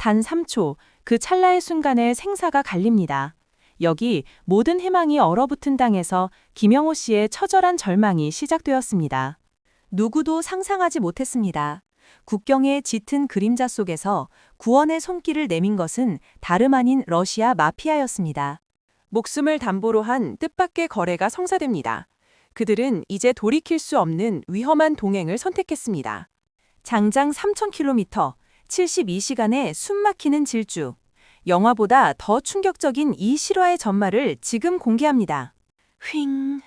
단 3초, 그 찰나의 순간에 생사가 갈립니다. 여기 모든 희망이 얼어붙은 땅에서 김영호 씨의 처절한 절망이 시작되었습니다. 누구도 상상하지 못했습니다. 국경의 짙은 그림자 속에서 구원의 손길을 내민 것은 다름 아닌 러시아 마피아였습니다. 목숨을 담보로 한 뜻밖의 거래가 성사됩니다. 그들은 이제 돌이킬 수 없는 위험한 동행을 선택했습니다. 장장 3,000km, 72시간의 숨막히는 질주. 영화보다 더 충격적인 이 실화의 전말을 지금 공개합니다. 휑,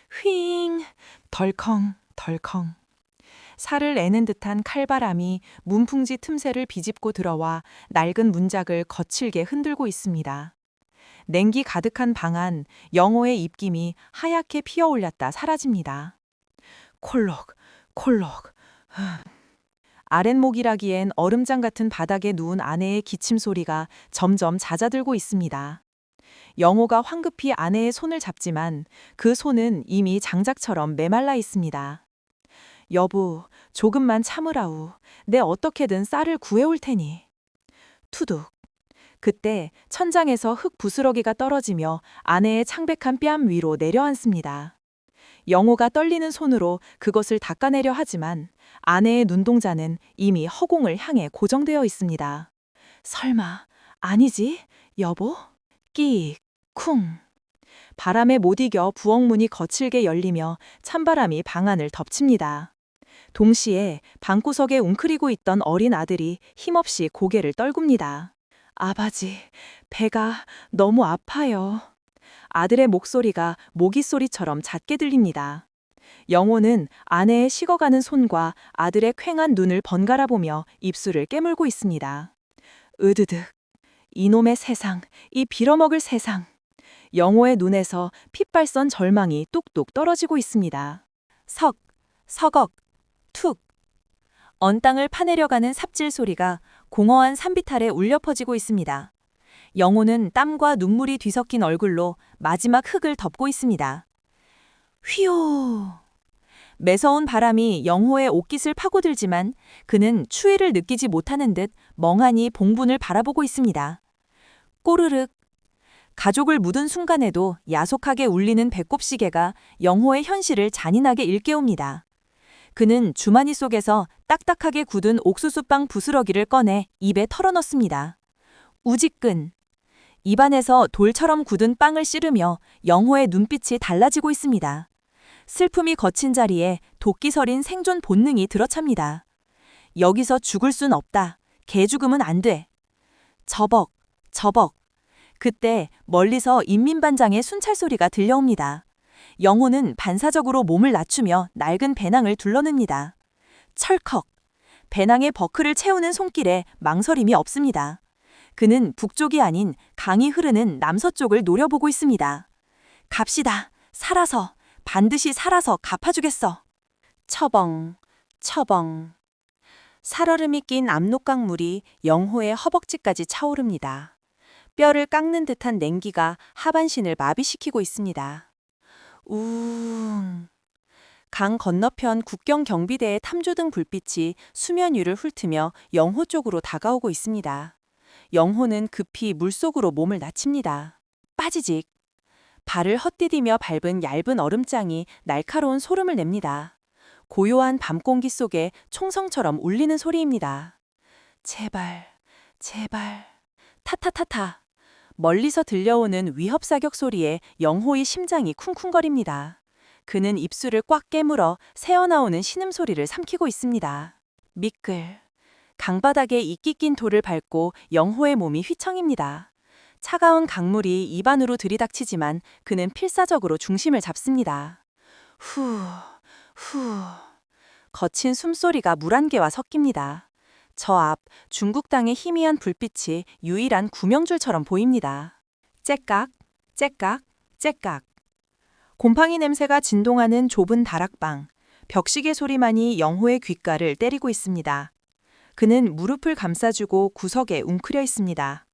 휑, 덜컹, 덜컹. 살을 애는 듯한 칼바람이 문풍지 틈새를 비집고 들어와 낡은 문짝을 거칠게 흔들고 있습니다. 냉기 가득한 방 안, 영호의 입김이 하얗게 피어올랐다 사라집니다. 콜록, 콜록. 아랫목이라기엔 얼음장 같은 바닥에 누운 아내의 기침 소리가 점점 잦아들고 있습니다. 영호가 황급히 아내의 손을 잡지만 그 손은 이미 장작처럼 메말라 있습니다. 여보, 조금만 참으라우. 내 어떻게든 쌀을 구해올 테니. 투둑. 그때 천장에서 흙 부스러기가 떨어지며 아내의 창백한 뺨 위로 내려앉습니다. 영호가 떨리는 손으로 그것을 닦아내려 하지만 아내의 눈동자는 이미 허공을 향해 고정되어 있습니다. 설마, 아니지, 여보? 끼익, 쿵. 바람에 못 이겨 부엌문이 거칠게 열리며 찬바람이 방 안을 덮칩니다. 동시에 방구석에 웅크리고 있던 어린 아들이 힘없이 고개를 떨굽니다. 아버지, 배가 너무 아파요. 아들의 목소리가 모기 소리처럼 잦게 들립니다. 영호는 아내의 식어가는 손과 아들의 퀭한 눈을 번갈아 보며 입술을 깨물고 있습니다. 으드득. 이놈의 세상, 이 빌어먹을 세상. 영호의 눈에서 핏발선 절망이 뚝뚝 떨어지고 있습니다. 서걱, 툭. 언 땅을 파내려가는 삽질 소리가 공허한 산비탈에 울려 퍼지고 있습니다. 영호는 땀과 눈물이 뒤섞인 얼굴로 마지막 흙을 덮고 있습니다. 휘오. 매서운 바람이 영호의 옷깃을 파고들지만 그는 추위를 느끼지 못하는 듯 멍하니 봉분을 바라보고 있습니다. 꼬르륵. 가족을 묻은 순간에도 야속하게 울리는 배꼽시계가 영호의 현실을 잔인하게 일깨웁니다. 그는 주머니 속에서 딱딱하게 굳은 옥수수빵 부스러기를 꺼내 입에 털어넣습니다. 우지끈. 입안에서 돌처럼 굳은 빵을 씹으며 영호의 눈빛이 달라지고 있습니다. 슬픔이 거친 자리에 도끼 서린 생존 본능이 들어찹니다. 여기서 죽을 순 없다. 개죽으면 안 돼. 저벅. 그때 멀리서 인민반장의 순찰 소리가 들려옵니다. 영호는 반사적으로 몸을 낮추며 낡은 배낭을 둘러냅니다. 철컥. 배낭의 버클을 채우는 손길에 망설임이 없습니다. 그는 북쪽이 아닌 강이 흐르는 남서쪽을 노려보고 있습니다. 갑시다. 살아서. 반드시 살아서 갚아주겠어. 처벙. 살얼음이 낀 압록강물이 영호의 허벅지까지 차오릅니다. 뼈를 깎는 듯한 냉기가 하반신을 마비시키고 있습니다. 우웅. 강 건너편 국경 경비대의 탐조등 불빛이 수면 위를 훑으며 영호 쪽으로 다가오고 있습니다. 영호는 급히 물속으로 몸을 낮춥니다. 빠지직. 발을 헛디디며 밟은 얇은 얼음장이 날카로운 소름을 냅니다. 고요한 밤 공기 속에 총성처럼 울리는 소리입니다. 제발. 타타타타. 멀리서 들려오는 위협 사격 소리에 영호의 심장이 쿵쿵거립니다. 그는 입술을 꽉 깨물어 새어나오는 신음소리를 삼키고 있습니다. 미끌. 강바닥에 이끼 낀 돌을 밟고 영호의 몸이 휘청입니다. 차가운 강물이 입안으로 들이닥치지만 그는 필사적으로 중심을 잡습니다. 후. 거친 숨소리가 물 안개와 섞입니다. 저 앞 중국 땅의 희미한 불빛이 유일한 구명줄처럼 보입니다. 째깍. 곰팡이 냄새가 진동하는 좁은 다락방. 벽시계 소리만이 영호의 귓가를 때리고 있습니다. 그는 무릎을 감싸주고 구석에 웅크려 있습니다.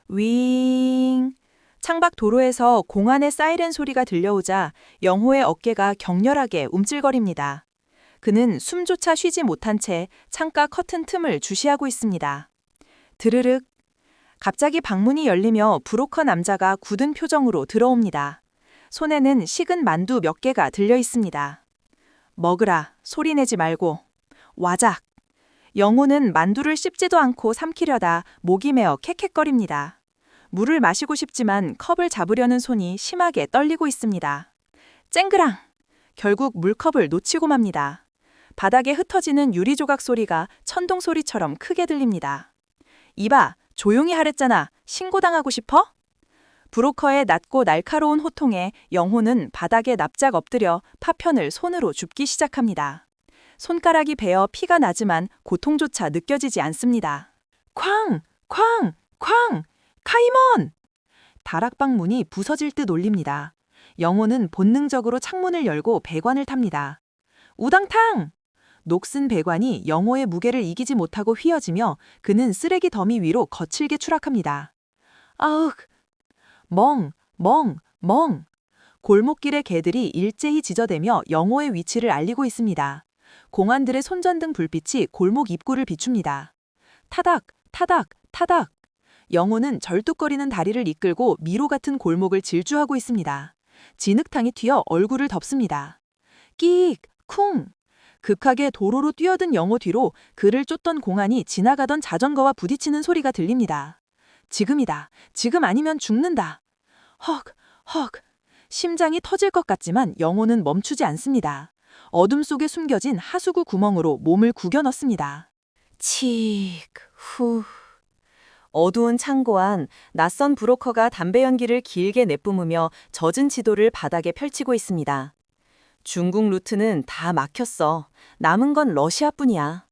윙. 창밖 도로에서 공안의 사이렌 소리가 들려오자 영호의 어깨가 격렬하게 움찔거립니다. 그는 숨조차 쉬지 못한 채 창가 커튼 틈을 주시하고 있습니다. 드르륵. 갑자기 방문이 열리며 브로커 남자가 굳은 표정으로 들어옵니다. 손에는 식은 만두 몇 개가 들려 있습니다. 먹으라, 소리내지 말고. 와작. 영호는 만두를 씹지도 않고 삼키려다 목이 메어 캑캑거립니다. 물을 마시고 싶지만 컵을 잡으려는 손이 심하게 떨리고 있습니다. 쨍그랑! 결국 물컵을 놓치고 맙니다. 바닥에 흩어지는 유리조각 소리가 천둥 소리처럼 크게 들립니다. 이봐, 조용히 하랬잖아. 신고당하고 싶어? 브로커의 낮고 날카로운 호통에 영호는 바닥에 납작 엎드려 파편을 손으로 줍기 시작합니다. 손가락이 베어 피가 나지만 고통조차 느껴지지 않습니다. 쾅! 쾅! 쾅! 카이먼! 다락방 문이 부서질 듯 울립니다. 영호는 본능적으로 창문을 열고 배관을 탑니다. 우당탕! 녹슨 배관이 영호의 무게를 이기지 못하고 휘어지며 그는 쓰레기 더미 위로 거칠게 추락합니다. 아흑! 멍! 멍! 멍! 골목길의 개들이 일제히 짖어대며 영호의 위치를 알리고 있습니다. 공안들의 손전등 불빛이 골목 입구를 비춥니다. 타닥! 타닥! 타닥! 영호는 절뚝거리는 다리를 이끌고 미로 같은 골목을 질주하고 있습니다. 진흙탕이 튀어 얼굴을 덮습니다. 끼익! 쿵! 급하게 도로로 뛰어든 영호 뒤로 그를 쫓던 공안이 지나가던 자전거와 부딪히는 소리가 들립니다. 지금이다. 지금 아니면 죽는다. 헉! 헉! 심장이 터질 것 같지만 영호는 멈추지 않습니다. 어둠 속에 숨겨진 하수구 구멍으로 몸을 구겨 넣습니다. 칙! 후! 어두운 창고 안 낯선 브로커가 담배 연기를 길게 내뿜으며 젖은 지도를 바닥에 펼치고 있습니다. 중국 루트는 다 막혔어. 남은 건 러시아뿐이야.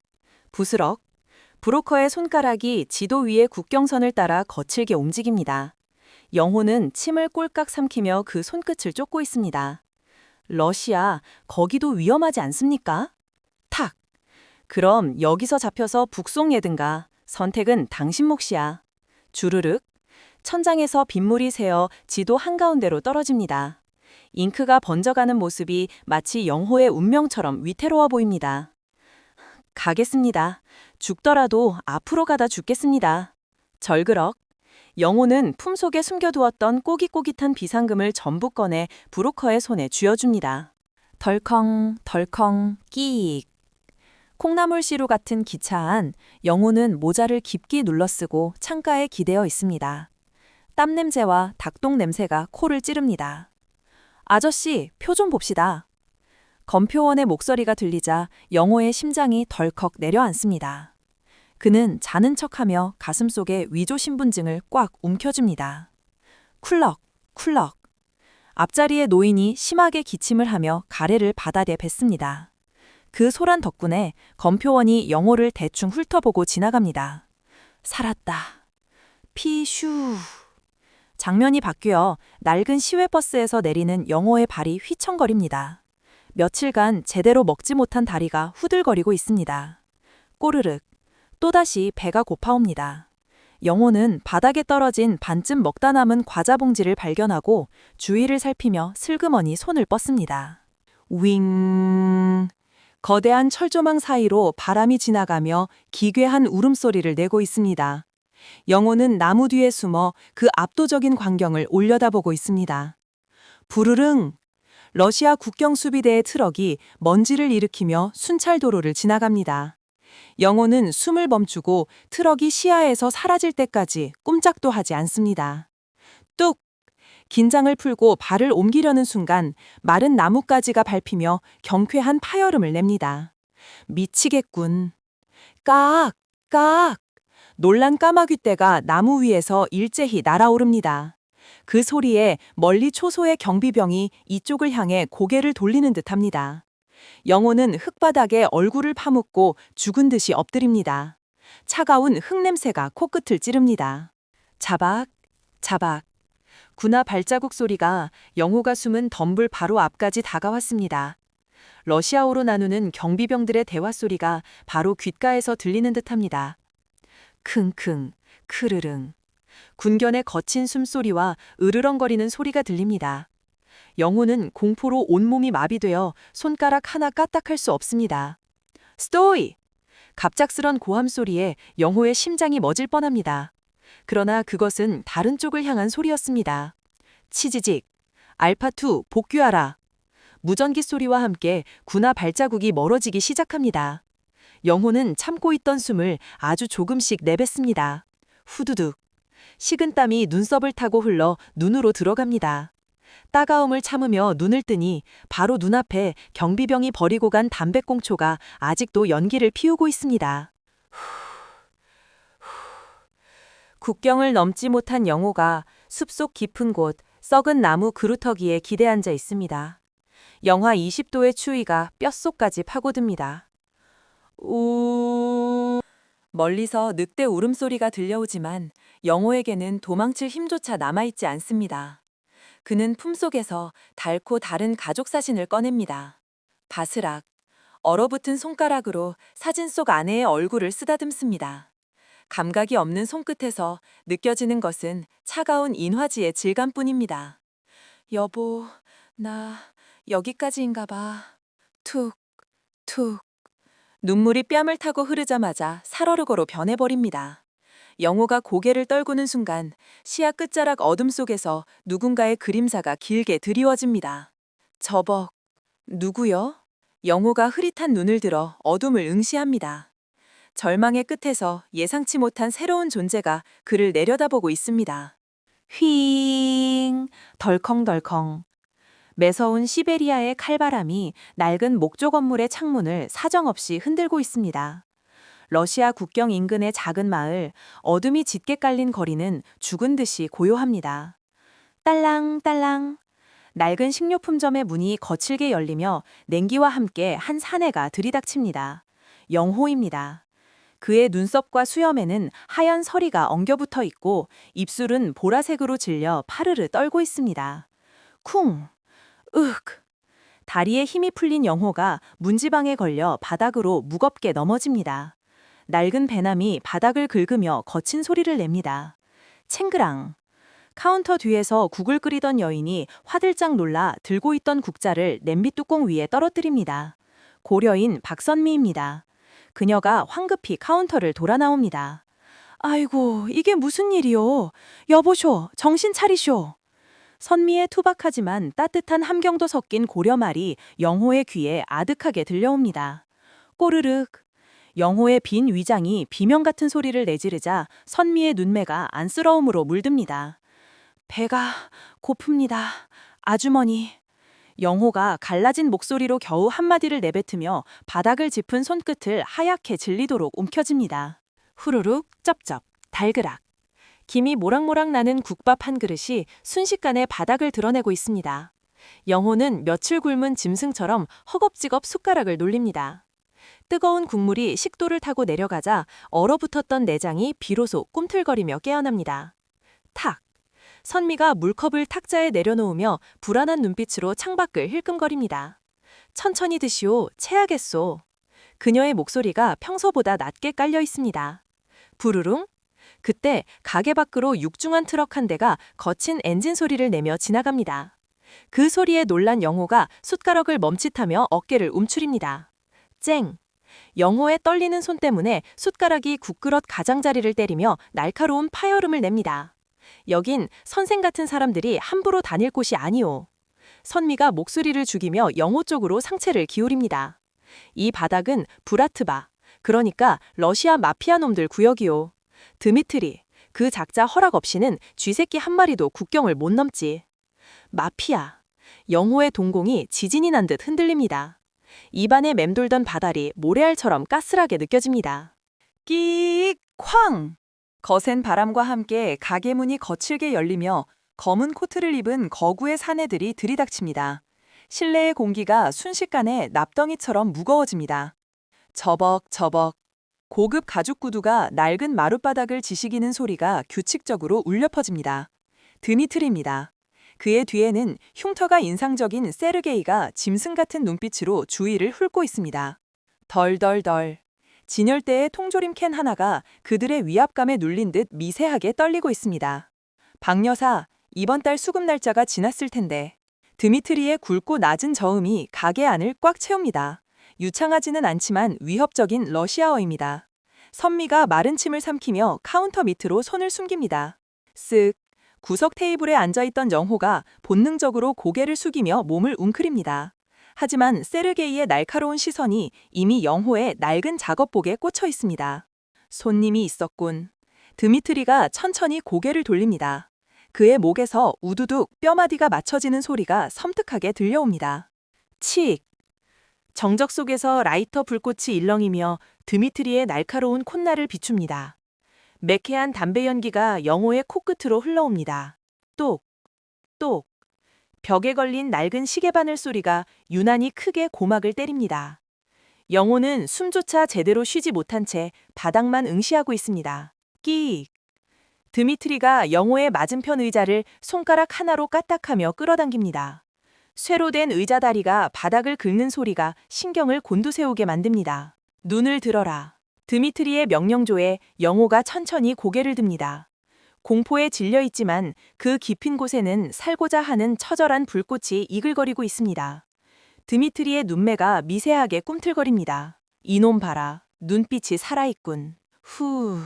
부스럭. 브로커의 손가락이 지도 위의 국경선을 따라 거칠게 움직입니다. 영호는 침을 꼴깍 삼키며 그 손끝을 쫓고 있습니다. 러시아, 거기도 위험하지 않습니까? 탁. 그럼 여기서 잡혀서 북송예든가. 선택은 당신 몫이야. 주르륵. 천장에서 빗물이 새어 지도 한가운데로 떨어집니다. 잉크가 번져가는 모습이 마치 영호의 운명처럼 위태로워 보입니다. 가겠습니다. 죽더라도 앞으로 가다 죽겠습니다. 절그럭. 영호는 품속에 숨겨두었던 꼬깃꼬깃한 비상금을 전부 꺼내 브로커의 손에 쥐어줍니다. 덜컹, 덜컹, 끼익. 콩나물 시루 같은 기차 안 영호는 모자를 깊게 눌러쓰고 창가에 기대어 있습니다. 땀 냄새와 닭똥 냄새가 코를 찌릅니다. 아저씨, 표 좀 봅시다. 검표원의 목소리가 들리자 영호의 심장이 덜컥 내려앉습니다. 그는 자는 척하며 가슴속에 위조 신분증을 꽉 움켜줍니다. 쿨럭, 쿨럭. 앞자리의 노인이 심하게 기침을 하며 가래를 바다에 뱉습니다. 그 소란 덕분에 검표원이 영호를 대충 훑어보고 지나갑니다. 살았다. 피슈. 장면이 바뀌어 낡은 시외버스에서 내리는 영호의 발이 휘청거립니다. 며칠간 제대로 먹지 못한 다리가 후들거리고 있습니다. 꼬르륵. 또다시 배가 고파옵니다. 영호는 바닥에 떨어진 반쯤 먹다 남은 과자 봉지를 발견하고 주위를 살피며 슬그머니 손을 뻗습니다. 윙. 거대한 철조망 사이로 바람이 지나가며 기괴한 울음소리를 내고 있습니다. 영호는 나무 뒤에 숨어 그 압도적인 광경을 올려다보고 있습니다. 부르릉! 러시아 국경수비대의 트럭이 먼지를 일으키며 순찰도로를 지나갑니다. 영호는 숨을 멈추고 트럭이 시야에서 사라질 때까지 꼼짝도 하지 않습니다. 뚝! 긴장을 풀고 발을 옮기려는 순간 마른 나뭇가지가 밟히며 경쾌한 파열음을 냅니다. 미치겠군. 깍! 깍! 놀란 까마귀 떼가 나무 위에서 일제히 날아오릅니다. 그 소리에 멀리 초소의 경비병이 이쪽을 향해 고개를 돌리는 듯합니다. 영호는 흙바닥에 얼굴을 파묻고 죽은 듯이 엎드립니다. 차가운 흙냄새가 코끝을 찌릅니다. 자박, 자박. 군화 발자국 소리가 영호가 숨은 덤불 바로 앞까지 다가왔습니다. 러시아어로 나누는 경비병들의 대화 소리가 바로 귓가에서 들리는 듯합니다. 킁킁, 크르릉. 군견의 거친 숨소리와 으르렁거리는 소리가 들립니다. 영호는 공포로 온몸이 마비되어 손가락 하나 까딱할 수 없습니다. 스토이! 갑작스런 고함 소리에 영호의 심장이 멎을 뻔합니다. 그러나 그것은 다른 쪽을 향한 소리였습니다. 치지직, 알파2 복귀하라. 무전기 소리와 함께 군화 발자국이 멀어지기 시작합니다. 영호는 참고 있던 숨을 아주 조금씩 내뱉습니다. 후두둑. 식은땀이 눈썹을 타고 흘러 눈으로 들어갑니다. 따가움을 참으며 눈을 뜨니 바로 눈앞에 경비병이 버리고 간 담배꽁초가 아직도 연기를 피우고 있습니다. 국경을 넘지 못한 영호가 숲속 깊은 곳 썩은 나무 그루터기에 기대앉아 있습니다. 영하 20도의 추위가 뼛속까지 파고듭니다. 우... 멀리서 늑대 울음소리가 들려오지만 영호에게는 도망칠 힘조차 남아있지 않습니다. 그는 품속에서 닳고 다른 가족 사진을 꺼냅니다. 바스락, 얼어붙은 손가락으로 사진 속 아내의 얼굴을 쓰다듬습니다. 감각이 없는 손끝에서 느껴지는 것은 차가운 인화지의 질감뿐입니다. 여보, 나 여기까지인가 봐. 툭, 툭. 눈물이 뺨을 타고 흐르자마자 살얼음으로 변해버립니다. 영호가 고개를 떨구는 순간 시야 끝자락 어둠 속에서 누군가의 그림자가 길게 드리워집니다. 저벅, 누구요? 영호가 흐릿한 눈을 들어 어둠을 응시합니다. 절망의 끝에서 예상치 못한 새로운 존재가 그를 내려다보고 있습니다. 휘잉, 덜컹덜컹. 매서운 시베리아의 칼바람이 낡은 목조 건물의 창문을 사정없이 흔들고 있습니다. 러시아 국경 인근의 작은 마을, 어둠이 짙게 깔린 거리는 죽은 듯이 고요합니다. 딸랑딸랑. 낡은 식료품점의 문이 거칠게 열리며 냉기와 함께 한 사내가 들이닥칩니다. 영호입니다. 그의 눈썹과 수염에는 하얀 서리가 엉겨붙어 있고 입술은 보라색으로 질려 파르르 떨고 있습니다. 쿵! 으흑! 다리에 힘이 풀린 영호가 문지방에 걸려 바닥으로 무겁게 넘어집니다. 낡은 배남이 바닥을 긁으며 거친 소리를 냅니다. 챙그랑. 카운터 뒤에서 국을 끓이던 여인이 화들짝 놀라 들고 있던 국자를 냄비 뚜껑 위에 떨어뜨립니다. 고려인 박선미입니다. 그녀가 황급히 카운터를 돌아 나옵니다. 아이고, 이게 무슨 일이요? 여보쇼, 정신 차리쇼. 선미의 투박하지만 따뜻한 함경도 섞인 고려말이 영호의 귀에 아득하게 들려옵니다. 꼬르륵. 영호의 빈 위장이 비명 같은 소리를 내지르자 선미의 눈매가 안쓰러움으로 물듭니다. 배가 고픕니다. 아주머니. 영호가 갈라진 목소리로 겨우 한마디를 내뱉으며 바닥을 짚은 손끝을 하얗게 질리도록 움켜집니다. 후루룩 쩝쩝 달그락. 김이 모락모락 나는 국밥 한 그릇이 순식간에 바닥을 드러내고 있습니다. 영호는 며칠 굶은 짐승처럼 허겁지겁 숟가락을 놀립니다. 뜨거운 국물이 식도를 타고 내려가자 얼어붙었던 내장이 비로소 꿈틀거리며 깨어납니다. 탁! 선미가 물컵을 탁자에 내려놓으며 불안한 눈빛으로 창밖을 힐끔거립니다. 천천히 드시오, 체하겠소. 그녀의 목소리가 평소보다 낮게 깔려 있습니다. 부르릉? 그때 가게 밖으로 육중한 트럭 한 대가 거친 엔진 소리를 내며 지나갑니다. 그 소리에 놀란 영호가 숟가락을 멈칫하며 어깨를 움츠립니다. 쨍! 영호의 떨리는 손 때문에 숟가락이 국그릇 가장자리를 때리며 날카로운 파열음을 냅니다. 여긴 선생 같은 사람들이 함부로 다닐 곳이 아니오. 선미가 목소리를 죽이며 영호 쪽으로 상체를 기울입니다. 이 바닥은 브라트바, 그러니까 러시아 마피아 놈들 구역이오. 드미트리, 그 작자 허락 없이는 쥐새끼 한 마리도 국경을 못 넘지. 마피아. 영호의 동공이 지진이 난 듯 흔들립니다. 입안에 맴돌던 바다리 모래알처럼 가스하게 느껴집니다. 끼익! 쾅! 거센 바람과 함께 가게 문이 거칠게 열리며 검은 코트를 입은 거구의 사내들이 들이닥칩니다. 실내의 공기가 순식간에 납덩이처럼 무거워집니다. 저벅저벅. 고급 가죽 구두가 낡은 마룻바닥을 지시기는 소리가 규칙적으로 울려 퍼집니다. 드미트리입니다. 그의 뒤에는 흉터가 인상적인 세르게이가 짐승 같은 눈빛으로 주위를 훑고 있습니다. 덜덜덜. 진열대의 통조림 캔 하나가 그들의 위압감에 눌린 듯 미세하게 떨리고 있습니다. 박 여사, 이번 달 수급 날짜가 지났을 텐데. 드미트리의 굵고 낮은 저음이 가게 안을 꽉 채웁니다. 유창하지는 않지만 위협적인 러시아어입니다. 선미가 마른 침을 삼키며 카운터 밑으로 손을 숨깁니다. 쓱. 구석 테이블에 앉아있던 영호가 본능적으로 고개를 숙이며 몸을 웅크립니다. 하지만 세르게이의 날카로운 시선이 이미 영호의 낡은 작업복에 꽂혀 있습니다. 손님이 있었군. 드미트리가 천천히 고개를 돌립니다. 그의 목에서 우두둑 뼈마디가 맞춰지는 소리가 섬뜩하게 들려옵니다. 칙! 정적 속에서 라이터 불꽃이 일렁이며 드미트리의 날카로운 콧날을 비춥니다. 매캐한 담배 연기가 영호의 코끝으로 흘러옵니다. 똑! 똑! 벽에 걸린 낡은 시계바늘 소리가 유난히 크게 고막을 때립니다. 영호는 숨조차 제대로 쉬지 못한 채 바닥만 응시하고 있습니다. 끼익! 드미트리가 영호의 맞은편 의자를 손가락 하나로 까딱하며 끌어당깁니다. 쇠로 된 의자 다리가 바닥을 긁는 소리가 신경을 곤두세우게 만듭니다. 눈을 들어라. 드미트리의 명령조에 영호가 천천히 고개를 듭니다. 공포에 질려 있지만 그 깊은 곳에는 살고자 하는 처절한 불꽃이 이글거리고 있습니다. 드미트리의 눈매가 미세하게 꿈틀거립니다. 이놈 봐라. 눈빛이 살아있군. 후.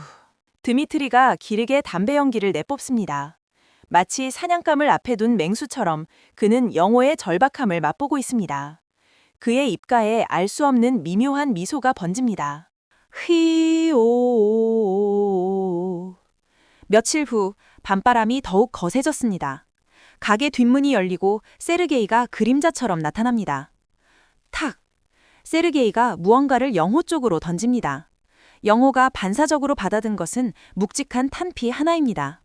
드미트리가 기르게 담배 연기를 내뿜습니다. 마치 사냥감을 앞에 둔 맹수처럼 그는 영호의 절박함을 맛보고 있습니다. 그의 입가에 알 수 없는 미묘한 미소가 번집니다. 히오오오오. 며칠 후 밤바람이 더욱 거세졌습니다. 가게 뒷문이 열리고 세르게이가 그림자처럼 나타납니다. 탁! 세르게이가 무언가를 영호 쪽으로 던집니다. 영호가 반사적으로 받아든 것은 묵직한 탄피 하나입니다.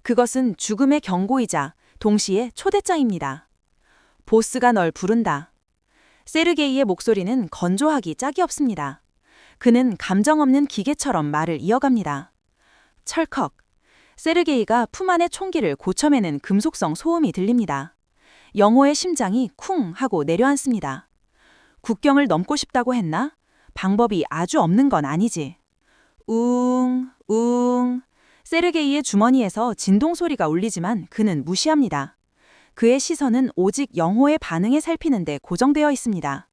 그것은 죽음의 경고이자 동시에 초대장입니다. 보스가 널 부른다. 세르게이의 목소리는 건조하기 짝이 없습니다. 그는 감정 없는 기계처럼 말을 이어갑니다. 철컥. 세르게이가 품 안의 총기를 고쳐매는 금속성 소음이 들립니다. 영호의 심장이 쿵 하고 내려앉습니다. 국경을 넘고 싶다고 했나? 방법이 아주 없는 건 아니지. 웅. 세르게이의 주머니에서 진동 소리가 울리지만 그는 무시합니다. 그의 시선은 오직 영호의 반응에 살피는데 고정되어 있습니다.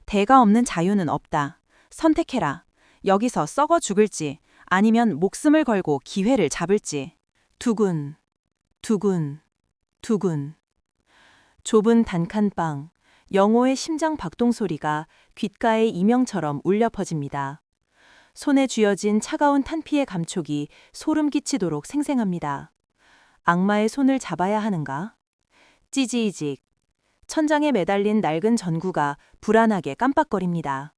대가 없는 자유는 없다. 선택해라. 여기서 썩어 죽을지 아니면 목숨을 걸고 기회를 잡을지. 두근. 좁은 단칸방. 영호의 심장 박동 소리가 귓가에 이명처럼 울려 퍼집니다. 손에 쥐어진 차가운 탄피의 감촉이 소름 끼치도록 생생합니다. 악마의 손을 잡아야 하는가? 찌지직. 천장에 매달린 낡은 전구가 불안하게 깜빡거립니다.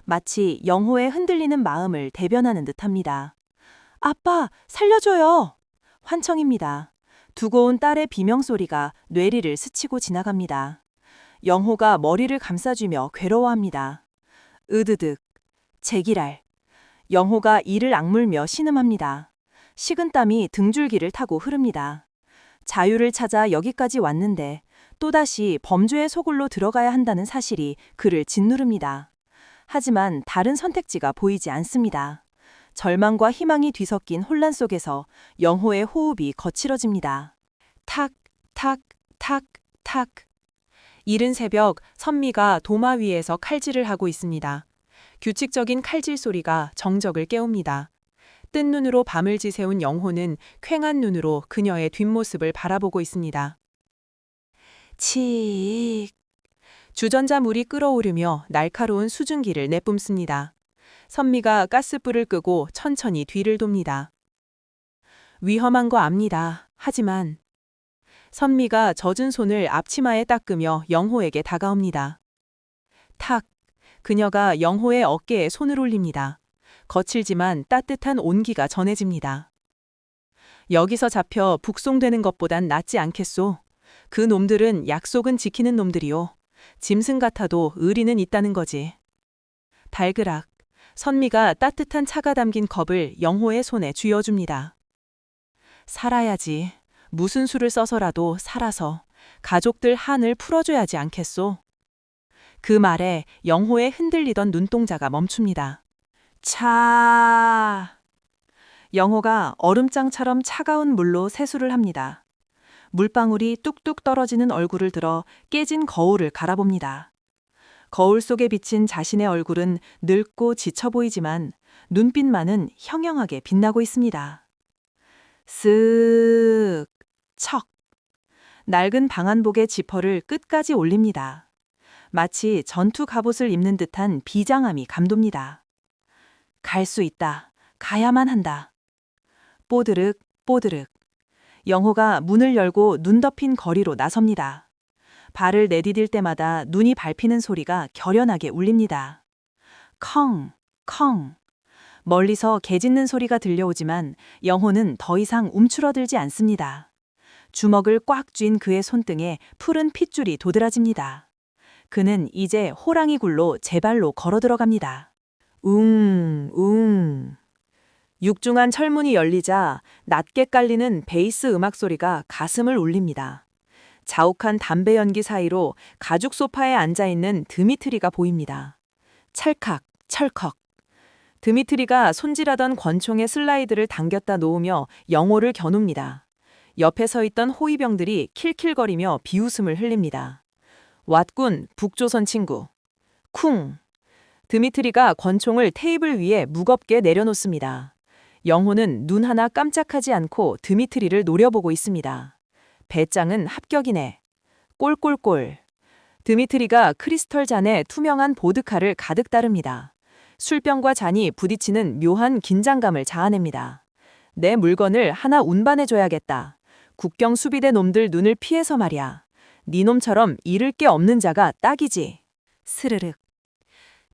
마치 영호의 흔들리는 마음을 대변하는 듯합니다. 아빠, 살려줘요! 환청입니다. 두고 온 딸의 비명소리가 뇌리를 스치고 지나갑니다. 영호가 머리를 감싸주며 괴로워합니다. 으드득. 제기랄. 영호가 이를 악물며 신음합니다. 식은땀이 등줄기를 타고 흐릅니다. 자유를 찾아 여기까지 왔는데 또다시 범죄의 소굴로 들어가야 한다는 사실이 그를 짓누릅니다. 하지만 다른 선택지가 보이지 않습니다. 절망과 희망이 뒤섞인 혼란 속에서 영호의 호흡이 거칠어집니다. 탁, 탁, 탁, 탁. 이른 새벽 선미가 도마 위에서 칼질을 하고 있습니다. 규칙적인 칼질 소리가 정적을 깨웁니다. 뜬 눈으로 밤을 지새운 영호는 퀭한 눈으로 그녀의 뒷모습을 바라보고 있습니다. 칙. 주전자 물이 끓어오르며 날카로운 수증기를 내뿜습니다. 선미가 가스불을 끄고 천천히 뒤를 돕니다. 위험한 거 압니다. 하지만 선미가 젖은 손을 앞치마에 닦으며 영호에게 다가옵니다. 탁! 그녀가 영호의 어깨에 손을 올립니다. 거칠지만 따뜻한 온기가 전해집니다. 여기서 잡혀 북송되는 것보단 낫지 않겠소? 그 놈들은 약속은 지키는 놈들이요. 짐승 같아도 의리는 있다는 거지. 달그락. 선미가 따뜻한 차가 담긴 컵을 영호의 손에 쥐어줍니다. 살아야지. 무슨 수를 써서라도 살아서 가족들 한을 풀어줘야지 않겠소? 그 말에 영호의 흔들리던 눈동자가 멈춥니다. 차. 영호가 얼음장처럼 차가운 물로 세수를 합니다. 물방울이 뚝뚝 떨어지는 얼굴을 들어 깨진 거울을 갈아봅니다. 거울 속에 비친 자신의 얼굴은 늙고 지쳐 보이지만 눈빛만은 형형하게 빛나고 있습니다. 쓱, 척. 낡은 방한복의 지퍼를 끝까지 올립니다. 마치 전투 갑옷을 입는 듯한 비장함이 감돕니다. 갈 수 있다. 가야만 한다. 뽀드륵, 뽀드륵. 영호가 문을 열고 눈 덮인 거리로 나섭니다. 발을 내디딜 때마다 눈이 밟히는 소리가 결연하게 울립니다. 컹, 컹. 멀리서 개 짖는 소리가 들려오지만 영호는 더 이상 움츠러들지 않습니다. 주먹을 꽉 쥔 그의 손등에 푸른 핏줄이 도드라집니다. 그는 이제 호랑이 굴로 제 발로 걸어 들어갑니다. 웅. 육중한 철문이 열리자 낮게 깔리는 베이스 음악 소리가 가슴을 울립니다. 자욱한 담배 연기 사이로 가죽 소파에 앉아있는 드미트리가 보입니다. 찰칵, 철컥. 드미트리가 손질하던 권총의 슬라이드를 당겼다 놓으며 영호를 겨눕니다. 옆에 서 있던 호위병들이 킬킬거리며 비웃음을 흘립니다. 왓군, 북조선 친구. 쿵. 드미트리가 권총을 테이블 위에 무겁게 내려놓습니다. 영호는 눈 하나 깜짝하지 않고 드미트리를 노려보고 있습니다. 배짱은 합격이네. 꼴꼴꼴. 드미트리가 크리스털 잔에 투명한 보드카를 가득 따릅니다. 술병과 잔이 부딪히는 묘한 긴장감을 자아냅니다. 내 물건을 하나 운반해줘야겠다. 국경 수비대 놈들 눈을 피해서 말이야. 네 놈처럼 잃을 게 없는 자가 딱이지. 스르륵.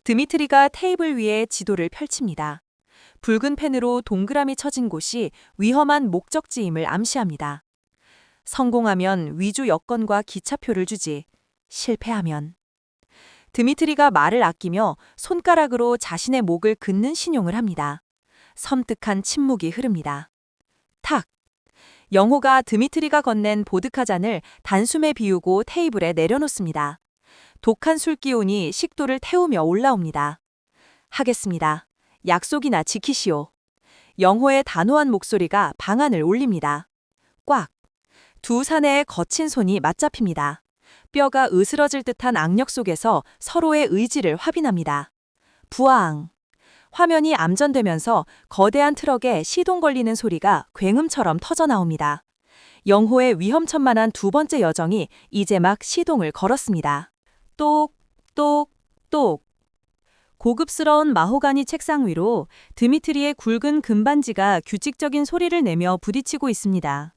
드미트리가 테이블 위에 지도를 펼칩니다. 붉은 펜으로 동그라미 쳐진 곳이 위험한 목적지임을 암시합니다. 성공하면 위주 여권과 기차표를 주지. 실패하면. 드미트리가 말을 아끼며 손가락으로 자신의 목을 긋는 신용을 합니다. 섬뜩한 침묵이 흐릅니다. 탁! 영호가 드미트리가 건넨 보드카 잔을 단숨에 비우고 테이블에 내려놓습니다. 독한 술 기운이 식도를 태우며 올라옵니다. 하겠습니다. 약속이나 지키시오. 영호의 단호한 목소리가 방안을 올립니다. 꽉. 두 사내의 거친 손이 맞잡힙니다. 뼈가 으스러질 듯한 악력 속에서 서로의 의지를 확인합니다. 부앙. 화면이 암전되면서 거대한 트럭에 시동 걸리는 소리가 굉음처럼 터져나옵니다. 영호의 위험천만한 두 번째 여정이 이제 막 시동을 걸었습니다. 똑, 똑, 똑. 고급스러운 마호가니 책상 위로 드미트리의 굵은 금반지가 규칙적인 소리를 내며 부딪히고 있습니다.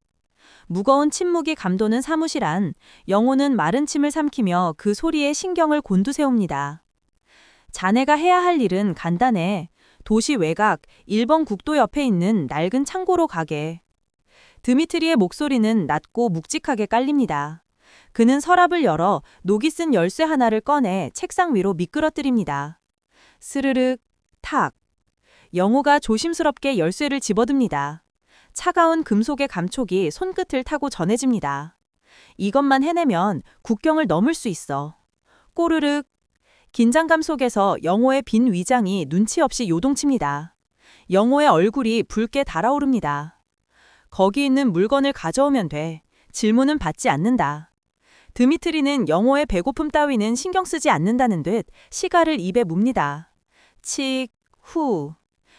무거운 침묵이 감도는 사무실 안, 영호는 마른 침을 삼키며 그 소리에 신경을 곤두세웁니다. 자네가 해야 할 일은 간단해. 도시 외곽 1번 국도 옆에 있는 낡은 창고로 가게. 드미트리의 목소리는 낮고 묵직하게 깔립니다. 그는 서랍을 열어 녹이 쓴 열쇠 하나를 꺼내 책상 위로 미끄러뜨립니다. 스르륵, 탁. 영호가 조심스럽게 열쇠를 집어듭니다. 차가운 금속의 감촉이 손끝을 타고 전해집니다. 이것만 해내면 국경을 넘을 수 있어. 꼬르륵. 긴장감 속에서 영호의 빈 위장이 눈치 없이 요동칩니다. 영호의 얼굴이 붉게 달아오릅니다. 거기 있는 물건을 가져오면 돼. 질문은 받지 않는다. 드미트리는 영호의 배고픔 따위는 신경 쓰지 않는다는 듯 시가를 입에 뭅니다. 칙, 후.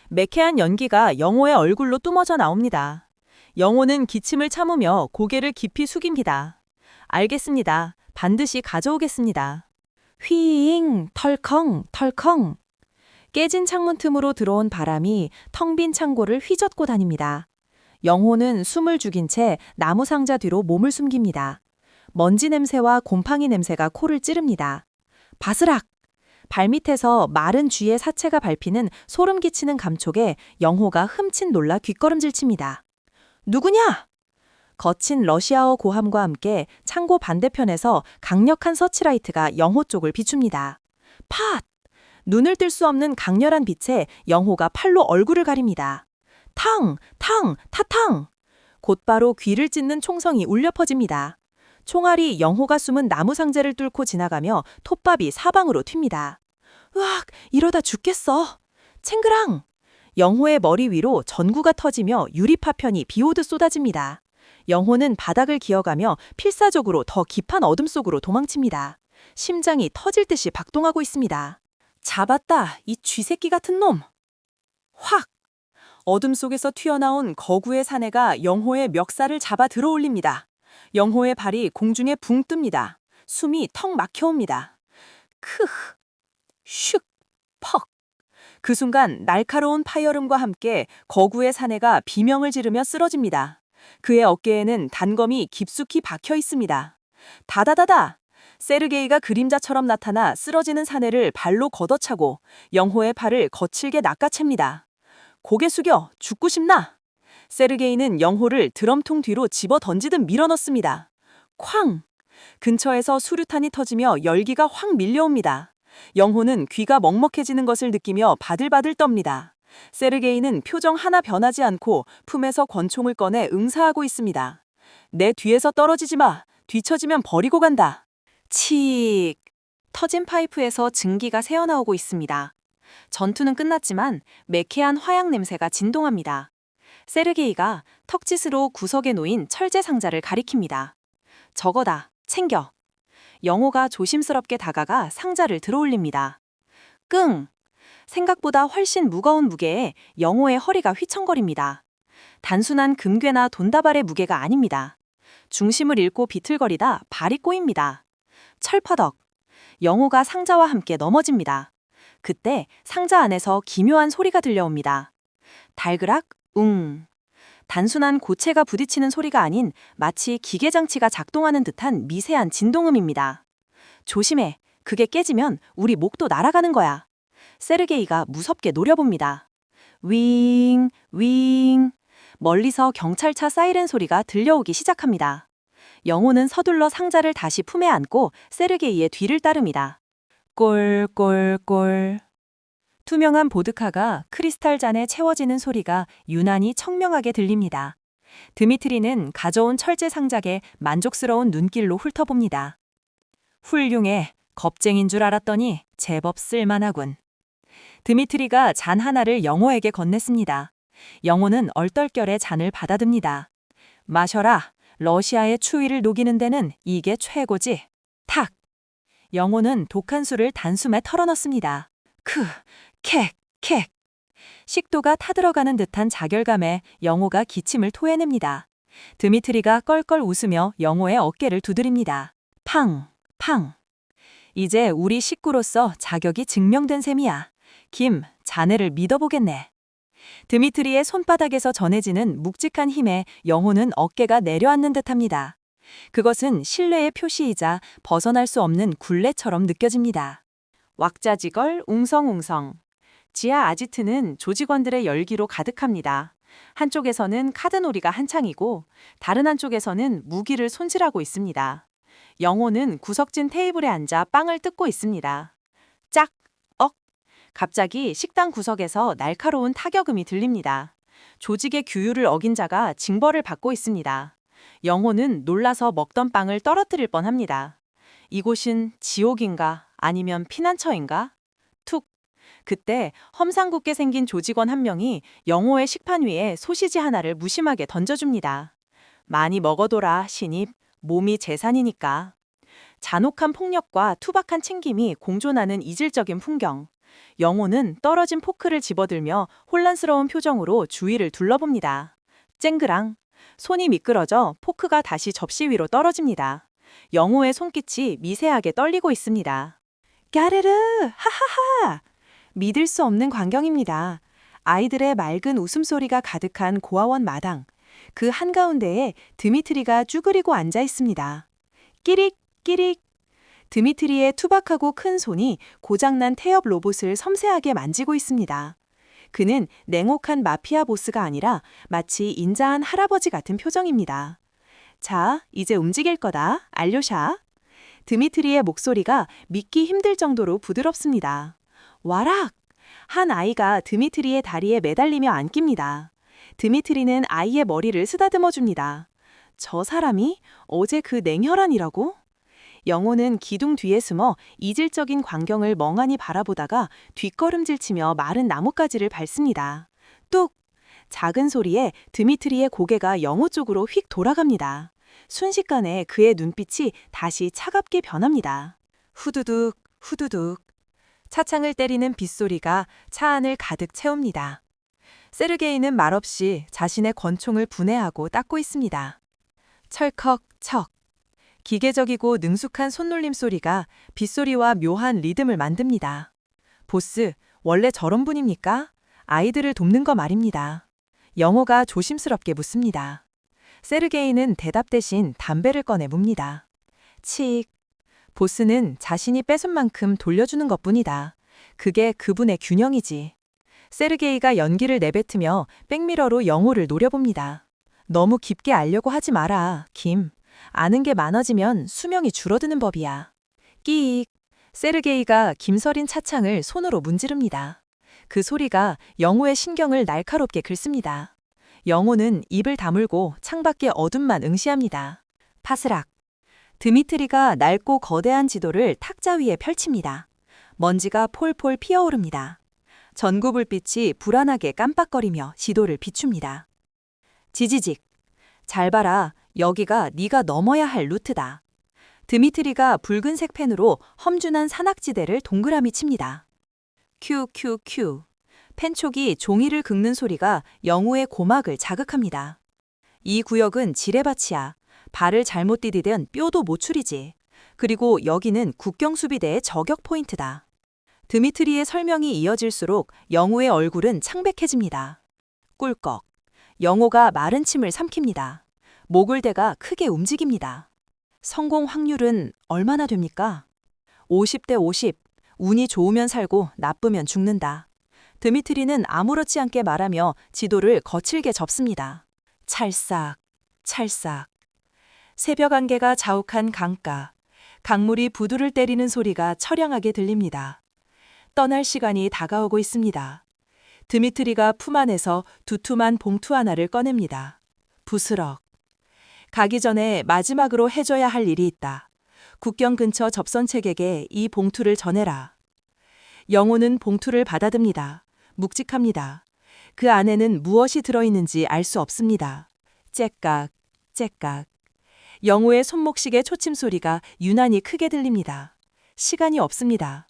매캐한 연기가 영호의 얼굴로 뿜어져 나옵니다. 영호는 기침을 참으며 고개를 깊이 숙입니다. 알겠습니다. 반드시 가져오겠습니다. 휘잉, 털컹, 털컹. 깨진 창문 틈으로 들어온 바람이 텅 빈 창고를 휘젓고 다닙니다. 영호는 숨을 죽인 채 나무 상자 뒤로 몸을 숨깁니다. 먼지 냄새와 곰팡이 냄새가 코를 찌릅니다. 바스락! 발밑에서 마른 쥐의 사체가 밟히는 소름 끼치는 감촉에 영호가 흠칫 놀라 뒷걸음질칩니다. 누구냐? 거친 러시아어 고함과 함께 창고 반대편에서 강력한 서치라이트가 영호 쪽을 비춥니다. 팟! 눈을 뜰 수 없는 강렬한 빛에 영호가 팔로 얼굴을 가립니다. 탕! 탕! 타탕! 곧바로 귀를 찢는 총성이 울려 퍼집니다. 총알이 영호가 숨은 나무 상자를 뚫고 지나가며 톱밥이 사방으로 튑니다. 으악! 이러다 죽겠어! 챙그랑! 영호의 머리 위로 전구가 터지며 유리파편이 비오듯 쏟아집니다. 영호는 바닥을 기어가며 필사적으로 더 깊은 어둠 속으로 도망칩니다. 심장이 터질 듯이 박동하고 있습니다. 잡았다, 이 쥐새끼 같은 놈! 확! 어둠 속에서 튀어나온 거구의 사내가 영호의 멱살을 잡아 들어올립니다. 영호의 발이 공중에 붕 뜹니다. 숨이 턱 막혀옵니다. 크흐! 슉! 퍽! 그 순간 날카로운 파열음과 함께 거구의 사내가 비명을 지르며 쓰러집니다. 그의 어깨에는 단검이 깊숙이 박혀 있습니다. 다다다다! 세르게이가 그림자처럼 나타나 쓰러지는 사내를 발로 걷어차고 영호의 팔을 거칠게 낚아챕니다. 고개 숙여 죽고 싶나? 세르게이는 영호를 드럼통 뒤로 집어 던지듯 밀어넣습니다. 쾅! 근처에서 수류탄이 터지며 열기가 확 밀려옵니다. 영호는 귀가 먹먹해지는 것을 느끼며 바들바들 떱니다. 세르게이는 표정 하나 변하지 않고 품에서 권총을 꺼내 응사하고 있습니다. 내 뒤에서 떨어지지 마. 뒤처지면 버리고 간다. 칙! 터진 파이프에서 증기가 새어나오고 있습니다. 전투는 끝났지만 매캐한 화약 냄새가 진동합니다. 세르게이가 턱짓으로 구석에 놓인 철제 상자를 가리킵니다. 저거다, 챙겨. 영호가 조심스럽게 다가가 상자를 들어올립니다. 끙! 생각보다 훨씬 무거운 무게에 영호의 허리가 휘청거립니다. 단순한 금괴나 돈다발의 무게가 아닙니다. 중심을 잃고 비틀거리다 발이 꼬입니다. 철퍼덕! 영호가 상자와 함께 넘어집니다. 그때 상자 안에서 기묘한 소리가 들려옵니다. 달그락, 웅. 단순한 고체가 부딪히는 소리가 아닌 마치 기계장치가 작동하는 듯한 미세한 진동음입니다. 조심해. 그게 깨지면 우리 목도 날아가는 거야. 세르게이가 무섭게 노려봅니다. 윙, 윙. 멀리서 경찰차 사이렌 소리가 들려오기 시작합니다. 영호는 서둘러 상자를 다시 품에 안고 세르게이의 뒤를 따릅니다. 꼴꼴꼴. 투명한 보드카가 크리스탈 잔에 채워지는 소리가 유난히 청명하게 들립니다. 드미트리는 가져온 철제 상자에 만족스러운 눈길로 훑어봅니다. 훌륭해. 겁쟁인 줄 알았더니 제법 쓸만하군. 드미트리가 잔 하나를 영호에게 건넸습니다. 영호는 얼떨결에 잔을 받아듭니다. 마셔라. 러시아의 추위를 녹이는 데는 이게 최고지. 탁! 영호는 독한 술을 단숨에 털어넣습니다. 캑! 식도가 타들어가는 듯한 자결감에 영호가 기침을 토해냅니다. 드미트리가 껄껄 웃으며 영호의 어깨를 두드립니다. 팡! 이제 우리 식구로서 자격이 증명된 셈이야. 김, 자네를 믿어보겠네. 드미트리의 손바닥에서 전해지는 묵직한 힘에 영호는 어깨가 내려앉는 듯합니다. 그것은 신뢰의 표시이자 벗어날 수 없는 굴레처럼 느껴집니다. 왁자지껄 웅성웅성. 지하 아지트는 조직원들의 열기로 가득합니다. 한쪽에서는 카드놀이가 한창이고 다른 한쪽에서는 무기를 손질하고 있습니다. 영호는 구석진 테이블에 앉아 빵을 뜯고 있습니다. 짝! 억! 갑자기 식당 구석에서 날카로운 타격음이 들립니다. 조직의 규율을 어긴 자가 징벌을 받고 있습니다. 영호는 놀라서 먹던 빵을 떨어뜨릴 뻔합니다. 이곳은 지옥인가 아니면 피난처인가? 툭! 그때 험상궂게 생긴 조직원 한 명이 영호의 식판 위에 소시지 하나를 무심하게 던져줍니다. 많이 먹어둬라, 신입. 몸이 재산이니까. 잔혹한 폭력과 투박한 챙김이 공존하는 이질적인 풍경. 영호는 떨어진 포크를 집어들며 혼란스러운 표정으로 주위를 둘러봅니다. 쨍그랑. 손이 미끄러져 포크가 다시 접시 위로 떨어집니다. 영호의 손끝이 미세하게 떨리고 있습니다. 까르르! 하하하! 믿을 수 없는 광경입니다. 아이들의 맑은 웃음소리가 가득한 고아원 마당. 그 한가운데에 드미트리가 쭈그리고 앉아 있습니다. 끼릭, 끼릭. 드미트리의 투박하고 큰 손이 고장난 태엽 로봇을 섬세하게 만지고 있습니다. 그는 냉혹한 마피아 보스가 아니라 마치 인자한 할아버지 같은 표정입니다. 자, 이제 움직일 거다, 알료샤. 드미트리의 목소리가 믿기 힘들 정도로 부드럽습니다. 와락! 한 아이가 드미트리의 다리에 매달리며 안깁니다. 드미트리는 아이의 머리를 쓰다듬어 줍니다. 저 사람이 어제 그 냉혈한이라고? 영호는 기둥 뒤에 숨어 이질적인 광경을 멍하니 바라보다가 뒷걸음질치며 마른 나뭇가지를 밟습니다. 뚝! 작은 소리에 드미트리의 고개가 영호 쪽으로 휙 돌아갑니다. 순식간에 그의 눈빛이 다시 차갑게 변합니다. 후두둑, 후두둑. 차창을 때리는 빗소리가 차 안을 가득 채웁니다. 세르게이는 말없이 자신의 권총을 분해하고 닦고 있습니다. 철컥, 척. 기계적이고 능숙한 손놀림 소리가 빗소리와 묘한 리듬을 만듭니다. 보스, 원래 저런 분입니까? 아이들을 돕는 거 말입니다. 영호가 조심스럽게 묻습니다. 세르게이는 대답 대신 담배를 꺼내 뭅니다. 칙. 보스는 자신이 뺏은 만큼 돌려주는 것뿐이다. 그게 그분의 균형이지. 세르게이가 연기를 내뱉으며 백미러로 영호를 노려봅니다. 너무 깊게 알려고 하지 마라, 김. 아는 게 많아지면 수명이 줄어드는 법이야. 끼익. 세르게이가 김서린 차창을 손으로 문지릅니다. 그 소리가 영호의 신경을 날카롭게 긁습니다. 영호는 입을 다물고 창밖의 어둠만 응시합니다. 파스락. 드미트리가 낡고 거대한 지도를 탁자 위에 펼칩니다. 먼지가 폴폴 피어오릅니다. 전구 불빛이 불안하게 깜빡거리며 지도를 비춥니다. 지지직. 잘 봐라. 여기가 네가 넘어야 할 루트다. 드미트리가 붉은색 펜으로 험준한 산악지대를 동그라미 칩니다. 큐큐큐. 펜촉이 종이를 긁는 소리가 영호의 고막을 자극합니다. 이 구역은 지뢰밭이야. 발을 잘못 디디든 뼈도 모출이지. 그리고 여기는 국경수비대의 저격 포인트다. 드미트리의 설명이 이어질수록 영호의 얼굴은 창백해집니다. 꿀꺽. 영호가 마른 침을 삼킵니다. 목을대가 크게 움직입니다. 성공 확률은 얼마나 됩니까? 50대 50. 운이 좋으면 살고 나쁘면 죽는다. 드미트리는 아무렇지 않게 말하며 지도를 거칠게 접습니다. 찰싹, 찰싹. 새벽 안개가 자욱한 강가. 강물이 부두를 때리는 소리가 처량하게 들립니다. 떠날 시간이 다가오고 있습니다. 드미트리가 품 안에서 두툼한 봉투 하나를 꺼냅니다. 부스럭. 가기 전에 마지막으로 해줘야 할 일이 있다. 국경 근처 접선책에게 이 봉투를 전해라. 영호는 봉투를 받아듭니다. 묵직합니다. 그 안에는 무엇이 들어있는지 알 수 없습니다. 째깍, 째깍. 영호의 손목시계 초침 소리가 유난히 크게 들립니다. 시간이 없습니다.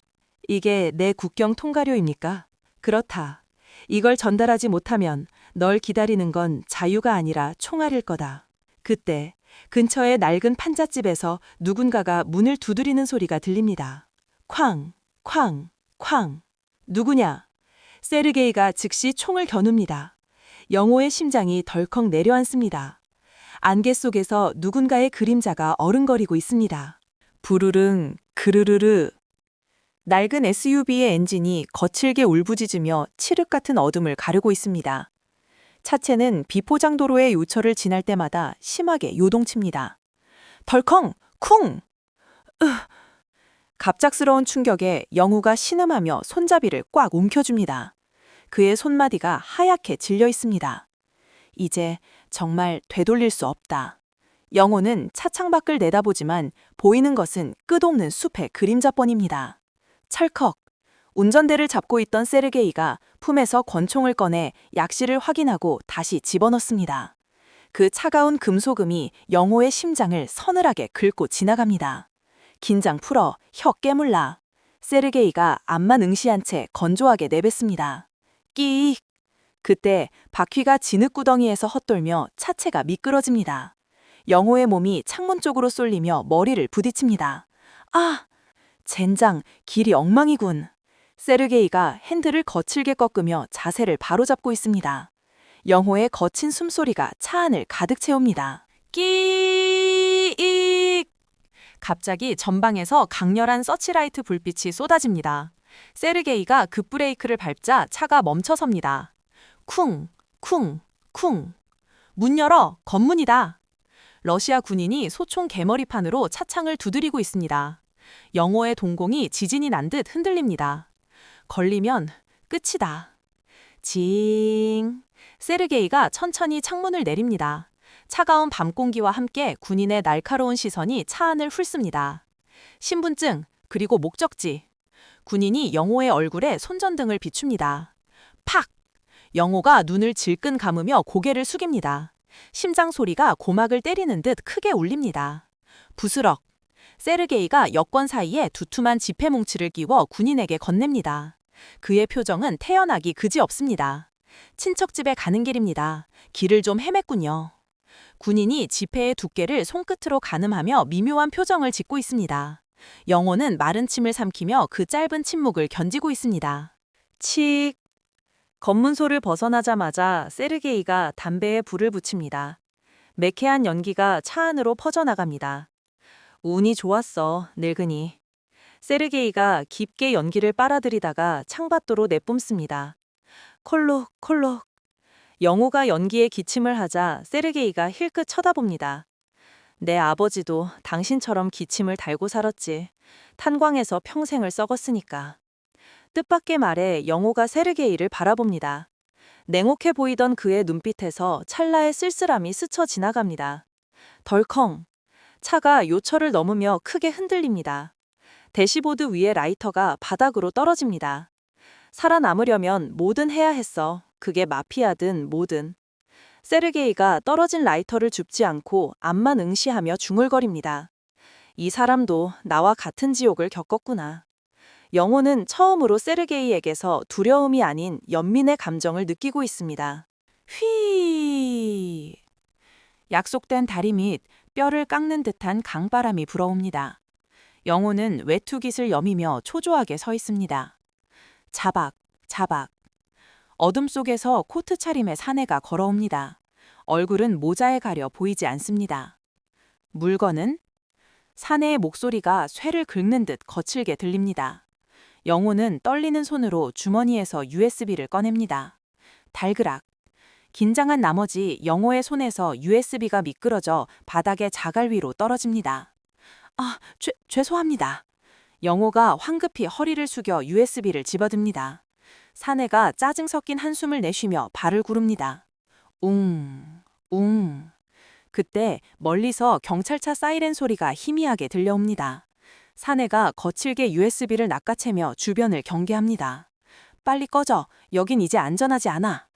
이게 내 국경 통과료입니까? 그렇다. 이걸 전달하지 못하면 널 기다리는 건 자유가 아니라 총알일 거다. 그때 근처의 낡은 판잣집에서 누군가가 문을 두드리는 소리가 들립니다. 쾅, 쾅, 쾅. 누구냐? 세르게이가 즉시 총을 겨눕니다. 영호의 심장이 덜컥 내려앉습니다. 안개 속에서 누군가의 그림자가 어른거리고 있습니다. 부르릉, 그르르르. 낡은 SUV의 엔진이 거칠게 울부짖으며 칠흑 같은 어둠을 가르고 있습니다. 차체는 비포장도로의 요철을 지날 때마다 심하게 요동칩니다. 덜컹! 쿵! 갑작스러운 충격에 영우가 신음하며 손잡이를 꽉 움켜줍니다. 그의 손마디가 하얗게 질려 있습니다. 이제 정말 되돌릴 수 없다. 영호는 차창 밖을 내다보지만 보이는 것은 끝없는 숲의 그림자뿐입니다. 찰컥. 운전대를 잡고 있던 세르게이가 품에서 권총을 꺼내 약실을 확인하고 다시 집어넣습니다. 그 차가운 금소금이 영호의 심장을 서늘하게 긁고 지나갑니다. 긴장 풀어, 혀 깨물라. 세르게이가 앞만 응시한 채 건조하게 내뱉습니다. 끼익. 그때 바퀴가 진흙구덩이에서 헛돌며 차체가 미끄러집니다. 영호의 몸이 창문 쪽으로 쏠리며 머리를 부딪힙니다. 아! 젠장, 길이 엉망이군. 세르게이가 핸들을 거칠게 꺾으며 자세를 바로잡고 있습니다. 영호의 거친 숨소리가 차 안을 가득 채웁니다. 끼익! 갑자기 전방에서 강렬한 서치라이트 불빛이 쏟아집니다. 세르게이가 급브레이크를 밟자 차가 멈춰섭니다. 쿵, 쿵, 쿵. 문 열어, 검문이다. 러시아 군인이 소총 개머리판으로 차창을 두드리고 있습니다. 영호의 동공이 지진이 난 듯 흔들립니다. 걸리면 끝이다. 징. 세르게이가 천천히 창문을 내립니다. 차가운 밤 공기와 함께 군인의 날카로운 시선이 차 안을 훑습니다. 신분증, 그리고 목적지. 군인이 영호의 얼굴에 손전등을 비춥니다. 팍! 영호가 눈을 질끈 감으며 고개를 숙입니다. 심장 소리가 고막을 때리는 듯 크게 울립니다. 부스럭. 세르게이가 여권 사이에 두툼한 지폐 뭉치를 끼워 군인에게 건넵니다. 그의 표정은 태연하기 그지없습니다. 친척 집에 가는 길입니다. 길을 좀 헤맸군요. 군인이 지폐의 두께를 손끝으로 가늠하며 미묘한 표정을 짓고 있습니다. 영호는 마른 침을 삼키며 그 짧은 침묵을 견디고 있습니다. 칙! 검문소를 벗어나자마자 세르게이가 담배에 불을 붙입니다. 매캐한 연기가 차 안으로 퍼져나갑니다. 운이 좋았어, 늙은이. 세르게이가 깊게 연기를 빨아들이다가 창밖으로 내뿜습니다. 콜록, 콜록. 영호가 연기에 기침을 하자 세르게이가 힐끗 쳐다봅니다. 내 아버지도 당신처럼 기침을 달고 살았지. 탄광에서 평생을 썩었으니까. 뜻밖의 말에 영호가 세르게이를 바라봅니다. 냉혹해 보이던 그의 눈빛에서 찰나의 쓸쓸함이 스쳐 지나갑니다. 덜컹. 차가 요철을 넘으며 크게 흔들립니다. 대시보드 위에 라이터가 바닥으로 떨어집니다. 살아남으려면 뭐든 해야 했어. 그게 마피아든 뭐든. 세르게이가 떨어진 라이터를 줍지 않고 앞만 응시하며 중얼거립니다. 이 사람도 나와 같은 지옥을 겪었구나. 영호는 처음으로 세르게이에게서 두려움이 아닌 연민의 감정을 느끼고 있습니다. 휘! 약속된 다리 밑 뼈를 깎는 듯한 강바람이 불어옵니다. 영호는 외투깃을 여미며 초조하게 서 있습니다. 자박, 자박. 어둠 속에서 코트 차림의 사내가 걸어옵니다. 얼굴은 모자에 가려 보이지 않습니다. 물건은? 사내의 목소리가 쇠를 긁는 듯 거칠게 들립니다. 영호는 떨리는 손으로 주머니에서 USB를 꺼냅니다. 달그락. 긴장한 나머지 영호의 손에서 USB가 미끄러져 바닥에 자갈 위로 떨어집니다. 아, 죄송합니다. 영호가 황급히 허리를 숙여 USB를 집어듭니다. 사내가 짜증 섞인 한숨을 내쉬며 발을 구릅니다. 웅, 웅. 그때 멀리서 경찰차 사이렌 소리가 희미하게 들려옵니다. 사내가 거칠게 USB를 낚아채며 주변을 경계합니다. 빨리 꺼져. 여긴 이제 안전하지 않아.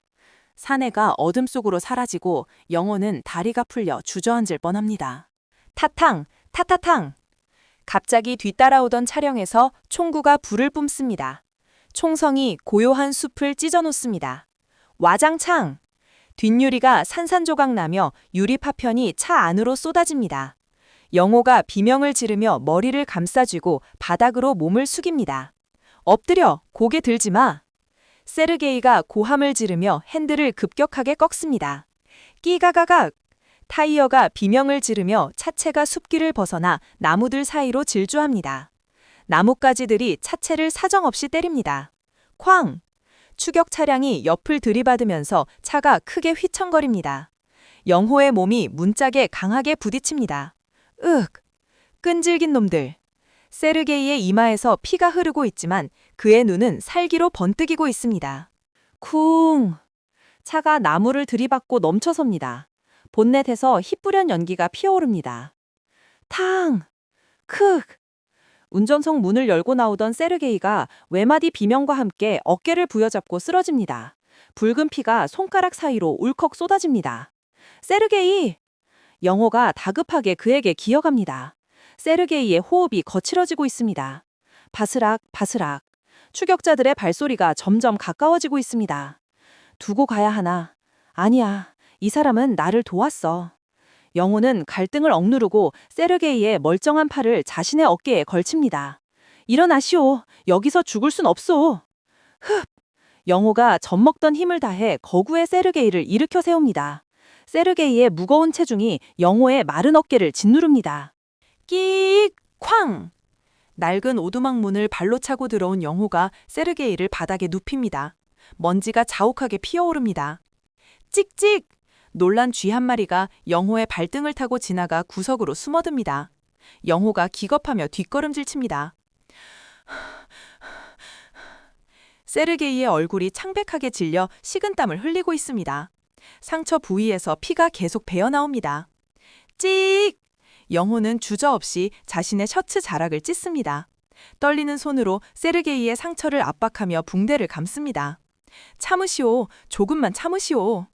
사내가 어둠 속으로 사라지고 영호는 다리가 풀려 주저앉을 뻔합니다. 타탕, 타타탕. 갑자기 뒤따라오던 차량에서 총구가 불을 뿜습니다. 총성이 고요한 숲을 찢어놓습니다. 와장창! 뒷유리가 산산조각 나며 유리 파편이 차 안으로 쏟아집니다. 영호가 비명을 지르며 머리를 감싸쥐고 바닥으로 몸을 숙입니다. 엎드려! 고개 들지 마! 세르게이가 고함을 지르며 핸들을 급격하게 꺾습니다. 끼가가각! 타이어가 비명을 지르며 차체가 숲길을 벗어나 나무들 사이로 질주합니다. 나뭇가지들이 차체를 사정없이 때립니다. 쾅! 추격 차량이 옆을 들이받으면서 차가 크게 휘청거립니다. 영호의 몸이 문짝에 강하게 부딪힙니다. 윽! 끈질긴 놈들. 세르게이의 이마에서 피가 흐르고 있지만 그의 눈은 살기로 번뜩이고 있습니다. 쿵! 차가 나무를 들이받고 넘쳐섭니다. 본넷에서 희뿌연 연기가 피어오릅니다. 탕! 크! 운전석 문을 열고 나오던 세르게이가 외마디 비명과 함께 어깨를 부여잡고 쓰러집니다. 붉은 피가 손가락 사이로 울컥 쏟아집니다. 세르게이! 영호가 다급하게 그에게 기어갑니다. 세르게이의 호흡이 거칠어지고 있습니다. 바스락, 바스락. 추격자들의 발소리가 점점 가까워지고 있습니다. 두고 가야 하나? 아니야. 이 사람은 나를 도왔어. 영호는 갈등을 억누르고 세르게이의 멀쩡한 팔을 자신의 어깨에 걸칩니다. 일어나시오. 여기서 죽을 순 없소. 흡! 영호가 젖먹던 힘을 다해 거구의 세르게이를 일으켜 세웁니다. 세르게이의 무거운 체중이 영호의 마른 어깨를 짓누릅니다. 끼익! 쾅! 낡은 오두막 문을 발로 차고 들어온 영호가 세르게이를 바닥에 눕힙니다. 먼지가 자욱하게 피어오릅니다. 찍찍! 놀란 쥐 한 마리가 영호의 발등을 타고 지나가 구석으로 숨어듭니다. 영호가 기겁하며 뒷걸음질 칩니다. 세르게이의 얼굴이 창백하게 질려 식은땀을 흘리고 있습니다. 상처 부위에서 피가 계속 배어나옵니다. 찍! 영호는 주저없이 자신의 셔츠 자락을 찢습니다. 떨리는 손으로 세르게이의 상처를 압박하며 붕대를 감습니다. 참으시오. 조금만 참으시오.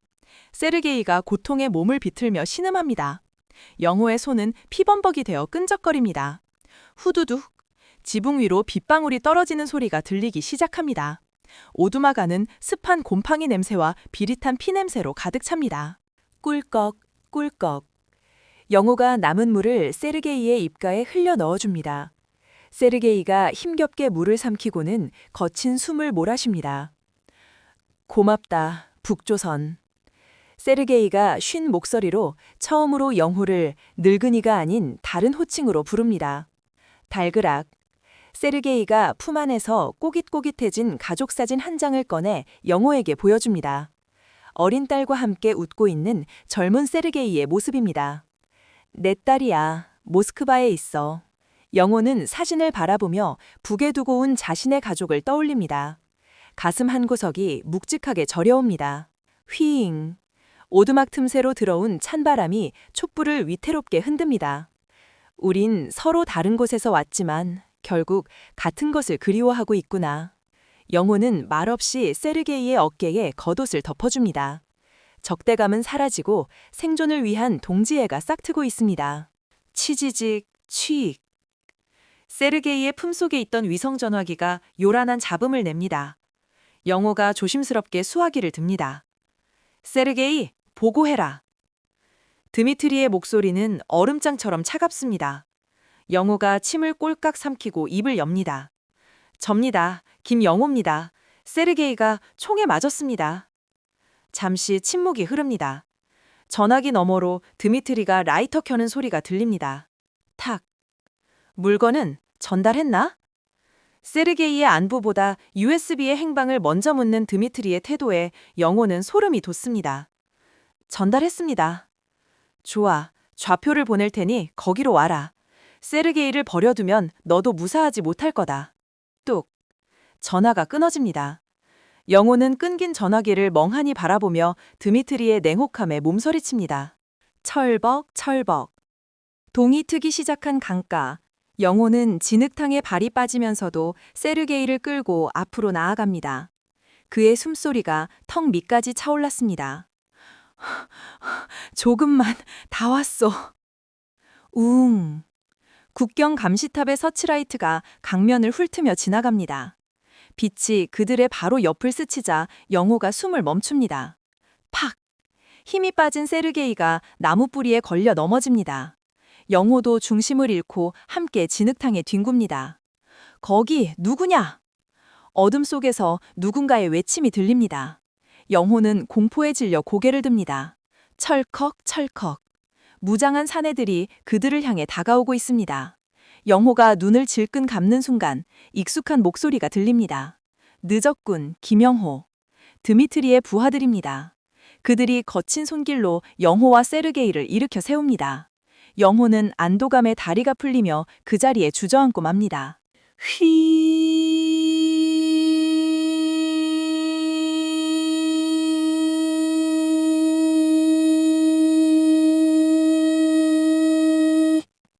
세르게이가 고통에 몸을 비틀며 신음합니다. 영호의 손은 피범벅이 되어 끈적거립니다. 후두둑. 지붕 위로 빗방울이 떨어지는 소리가 들리기 시작합니다. 오두막안은 습한 곰팡이 냄새와 비릿한 피 냄새로 가득 찹니다. 꿀꺽, 꿀꺽. 영호가 남은 물을 세르게이의 입가에 흘려 넣어줍니다. 세르게이가 힘겹게 물을 삼키고는 거친 숨을 몰아쉽니다. 고맙다, 북조선. 세르게이가 쉰 목소리로 처음으로 영호를 늙은이가 아닌 다른 호칭으로 부릅니다. 달그락. 세르게이가 품 안에서 꼬깃꼬깃해진 가족사진 한 장을 꺼내 영호에게 보여줍니다. 어린 딸과 함께 웃고 있는 젊은 세르게이의 모습입니다. 내 딸이야. 모스크바에 있어. 영호는 사진을 바라보며 북에 두고 온 자신의 가족을 떠올립니다. 가슴 한 구석이 묵직하게 저려옵니다. 휘잉. 오두막 틈새로 들어온 찬바람이 촛불을 위태롭게 흔듭니다. 우린 서로 다른 곳에서 왔지만 결국 같은 것을 그리워하고 있구나. 영호는 말없이 세르게이의 어깨에 겉옷을 덮어줍니다. 적대감은 사라지고 생존을 위한 동지애가 싹트고 있습니다. 치지직, 취익. 세르게이의 품속에 있던 위성전화기가 요란한 잡음을 냅니다. 영호가 조심스럽게 수화기를 듭니다. 세르게이, 보고해라. 드미트리의 목소리는 얼음장처럼 차갑습니다. 영호가 침을 꼴깍 삼키고 입을 엽니다. 접니다. 김영호입니다. 세르게이가 총에 맞았습니다. 잠시 침묵이 흐릅니다. 전화기 너머로 드미트리가 라이터 켜는 소리가 들립니다. 탁. 물건은 전달했나? 세르게이의 안부보다 USB의 행방을 먼저 묻는 드미트리의 태도에 영호는 소름이 돋습니다. 전달했습니다. 좋아. 좌표를 보낼 테니 거기로 와라. 세르게이를 버려두면 너도 무사하지 못할 거다. 뚝. 전화가 끊어집니다. 영호는 끊긴 전화기를 멍하니 바라보며 드미트리의 냉혹함에 몸서리칩니다. 철벅, 철벅. 동이 트기 시작한 강가. 영호는 진흙탕에 발이 빠지면서도 세르게이를 끌고 앞으로 나아갑니다. 그의 숨소리가 턱 밑까지 차올랐습니다. 조금만, 다 왔어. 웅. 국경 감시탑의 서치라이트가 강면을 훑으며 지나갑니다. 빛이 그들의 바로 옆을 스치자 영호가 숨을 멈춥니다. 팍! 힘이 빠진 세르게이가 나무 뿌리에 걸려 넘어집니다. 영호도 중심을 잃고 함께 진흙탕에 뒹굽니다. 거기 누구냐? 어둠 속에서 누군가의 외침이 들립니다. 영호는 공포에 질려 고개를 듭니다. 철컥 철컥. 무장한 사내들이 그들을 향해 다가오고 있습니다. 영호가 눈을 질끈 감는 순간 익숙한 목소리가 들립니다. 늦었군, 김영호. 드미트리의 부하들입니다. 그들이 거친 손길로 영호와 세르게이를 일으켜 세웁니다. 영호는 안도감에 다리가 풀리며 그 자리에 주저앉고 맙니다.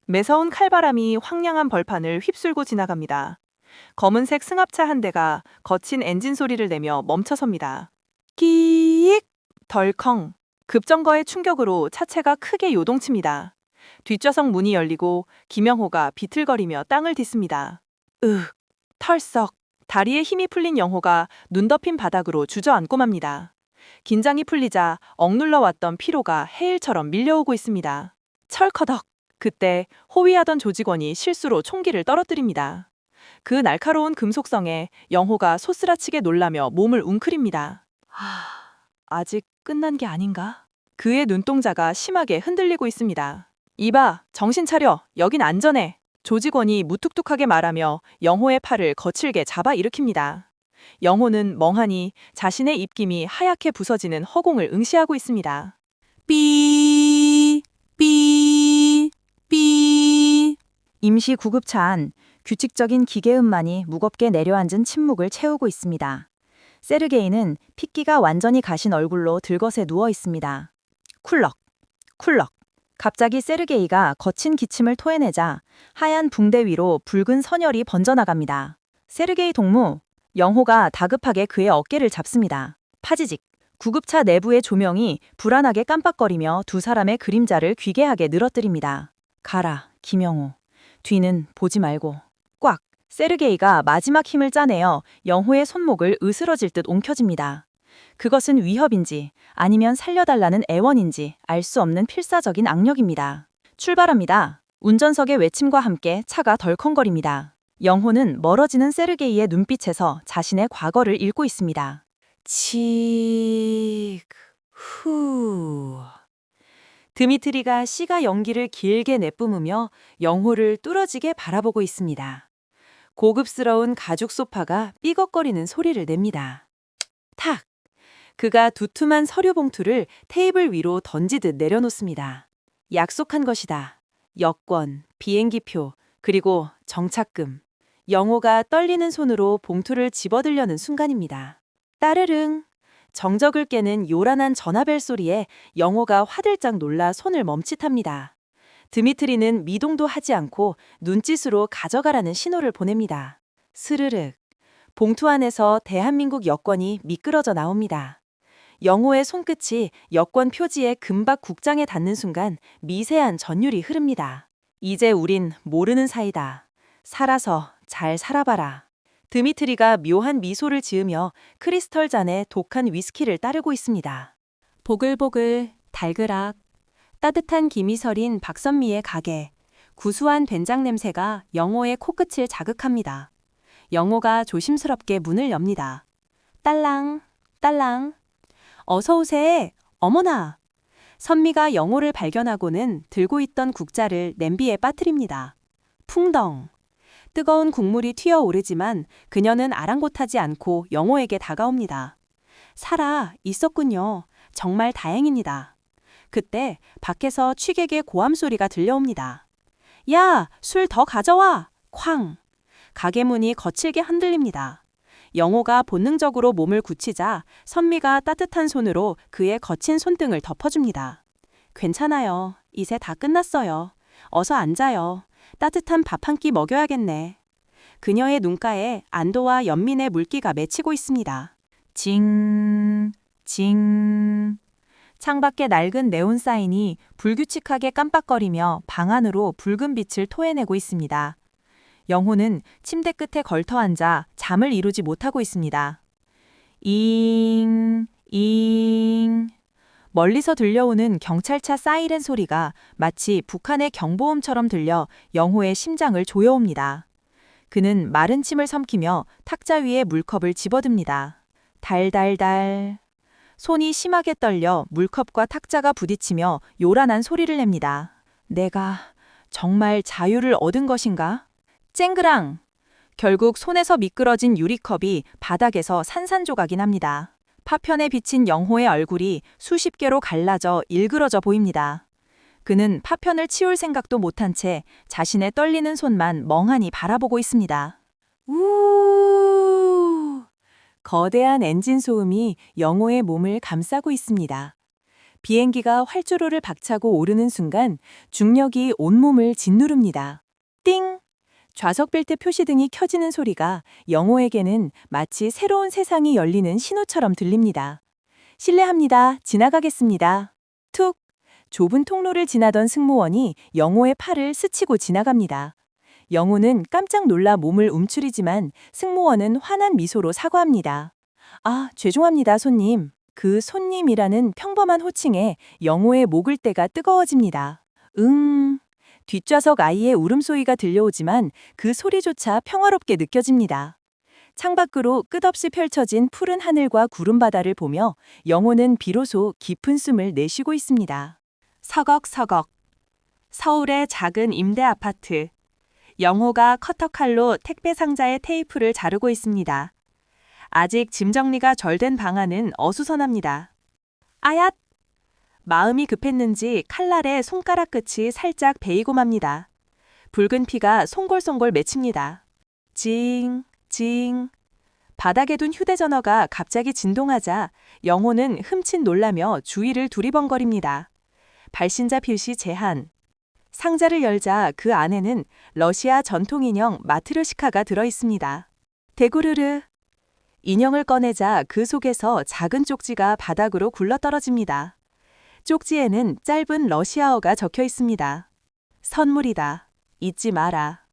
매서운 칼바람이 황량한 벌판을 휩쓸고 지나갑니다. 검은색 승합차 한 대가 거친 엔진 소리를 내며 멈춰섭니다. 끼익! 덜컹! 급정거의 충격으로 차체가 크게 요동칩니다. 뒷좌석 문이 열리고 김영호가 비틀거리며 땅을 딛습니다. 털썩! 다리에 힘이 풀린 영호가 눈 덮인 바닥으로 주저앉고 맙니다. 긴장이 풀리자 억눌러 왔던 피로가 해일처럼 밀려오고 있습니다. 철커덕! 그때 호위하던 조직원이 실수로 총기를 떨어뜨립니다. 그 날카로운 금속성에 영호가 소스라치게 놀라며 몸을 웅크립니다. 아직 끝난 게 아닌가? 그의 눈동자가 심하게 흔들리고 있습니다. 이봐, 정신 차려. 여긴 안전해. 조직원이 무뚝뚝하게 말하며 영호의 팔을 거칠게 잡아 일으킵니다. 영호는 멍하니 자신의 입김이 하얗게 부서지는 허공을 응시하고 있습니다. 삐, 삐, 삐. 임시 구급차 안 규칙적인 기계음만이 무겁게 내려앉은 침묵을 채우고 있습니다. 세르게이는 핏기가 완전히 가신 얼굴로 들것에 누워 있습니다. 쿨럭, 쿨럭. 갑자기 세르게이가 거친 기침을 토해내자 하얀 붕대 위로 붉은 선혈이 번져나갑니다. 세르게이 동무, 영호가 다급하게 그의 어깨를 잡습니다. 파지직. 구급차 내부의 조명이 불안하게 깜빡거리며 두 사람의 그림자를 귀괴하게 늘어뜨립니다. 가라, 김영호. 뒤는 보지 말고. 꽉! 세르게이가 마지막 힘을 짜내어 영호의 손목을 으스러질 듯 옮켜집니다. 그것은 위협인지 아니면 살려달라는 애원인지 알 수 없는 필사적인 악력입니다. 출발합니다. 운전석의 외침과 함께 차가 덜컹거립니다. 영호는 멀어지는 세르게이의 눈빛에서 자신의 과거를 읽고 있습니다. 후. 드미트리가 시가 연기를 길게 내뿜으며 영호를 뚫어지게 바라보고 있습니다. 고급스러운 가죽 소파가 삐걱거리는 소리를 냅니다. 탁! 그가 두툼한 서류 봉투를 테이블 위로 던지듯 내려놓습니다. 약속한 것이다. 여권, 비행기표, 그리고 정착금. 영호가 떨리는 손으로 봉투를 집어들려는 순간입니다. 따르릉! 정적을 깨는 요란한 전화벨 소리에 영호가 화들짝 놀라 손을 멈칫합니다. 드미트리는 미동도 하지 않고 눈짓으로 가져가라는 신호를 보냅니다. 스르륵. 봉투 안에서 대한민국 여권이 미끄러져 나옵니다. 영호의 손끝이 여권 표지의 금박 국장에 닿는 순간 미세한 전율이 흐릅니다. 이제 우린 모르는 사이다. 살아서 잘 살아봐라. 드미트리가 묘한 미소를 지으며 크리스털 잔에 독한 위스키를 따르고 있습니다. 보글보글, 달그락, 따뜻한 김이 서린 박선미의 가게, 구수한 된장 냄새가 영호의 코끝을 자극합니다. 영호가 조심스럽게 문을 엽니다. 딸랑, 딸랑. 어서 오세. 어머나. 선미가 영호를 발견하고는 들고 있던 국자를 냄비에 빠뜨립니다. 풍덩. 뜨거운 국물이 튀어오르지만 그녀는 아랑곳하지 않고 영호에게 다가옵니다. 살아 있었군요. 정말 다행입니다. 그때 밖에서 취객의 고함 소리가 들려옵니다. 야, 술 더 가져와! 쾅! 가게 문이 거칠게 흔들립니다. 영호가 본능적으로 몸을 굳히자 선미가 따뜻한 손으로 그의 거친 손등을 덮어줍니다. 괜찮아요. 이제 다 끝났어요. 어서 앉아요. 따뜻한 밥 한 끼 먹여야겠네. 그녀의 눈가에 안도와 연민의 물기가 맺히고 있습니다. 징, 징. 창밖에 낡은 네온 사인이 불규칙하게 깜빡거리며 방 안으로 붉은 빛을 토해내고 있습니다. 영호는 침대 끝에 걸터 앉아 잠을 이루지 못하고 있습니다. 잉, 잉. 멀리서 들려오는 경찰차 사이렌 소리가 마치 북한의 경보음처럼 들려 영호의 심장을 조여옵니다. 그는 마른 침을 삼키며 탁자 위에 물컵을 집어듭니다. 달달달. 손이 심하게 떨려 물컵과 탁자가 부딪히며 요란한 소리를 냅니다. 내가 정말 자유를 얻은 것인가? 쨍그랑! 결국 손에서 미끄러진 유리컵이 바닥에서 산산조각이 납니다. 파편에 비친 영호의 얼굴이 수십 개로 갈라져 일그러져 보입니다. 그는 파편을 치울 생각도 못한 채 자신의 떨리는 손만 멍하니 바라보고 있습니다. 우! 거대한 엔진 소음이 영호의 몸을 감싸고 있습니다. 비행기가 활주로를 박차고 오르는 순간 중력이 온몸을 짓누릅니다. 띵! 좌석 벨트 표시등이 켜지는 소리가 영호에게는 마치 새로운 세상이 열리는 신호처럼 들립니다. 실례합니다. 지나가겠습니다. 툭! 좁은 통로를 지나던 승무원이 영호의 팔을 스치고 지나갑니다. 영호는 깜짝 놀라 몸을 움츠리지만 승무원은 환한 미소로 사과합니다. 아, 죄송합니다, 손님. 그 손님이라는 평범한 호칭에 영호의 목을대가 뜨거워집니다. 뒷좌석 아이의 울음소리가 들려오지만 그 소리조차 평화롭게 느껴집니다. 창밖으로 끝없이 펼쳐진 푸른 하늘과 구름바다를 보며 영호는 비로소 깊은 숨을 내쉬고 있습니다. 서걱서걱. 서울의 작은 임대 아파트. 영호가 커터칼로 택배 상자의 테이프를 자르고 있습니다. 아직 짐 정리가 덜 된 방 안은 어수선합니다. 아얏! 마음이 급했는지 칼날의 손가락 끝이 살짝 베이고 맙니다. 붉은 피가 송골송골 맺힙니다. 징, 징. 바닥에 둔 휴대전화가 갑자기 진동하자 영호는 흠칫 놀라며 주위를 두리번거립니다. 발신자 표시 제한. 상자를 열자 그 안에는 러시아 전통인형 마트료시카가 들어있습니다. 대구르르. 인형을 꺼내자 그 속에서 작은 쪽지가 바닥으로 굴러떨어집니다. 쪽지에는 짧은 러시아어가 적혀 있습니다. 선물이다. 잊지 마라.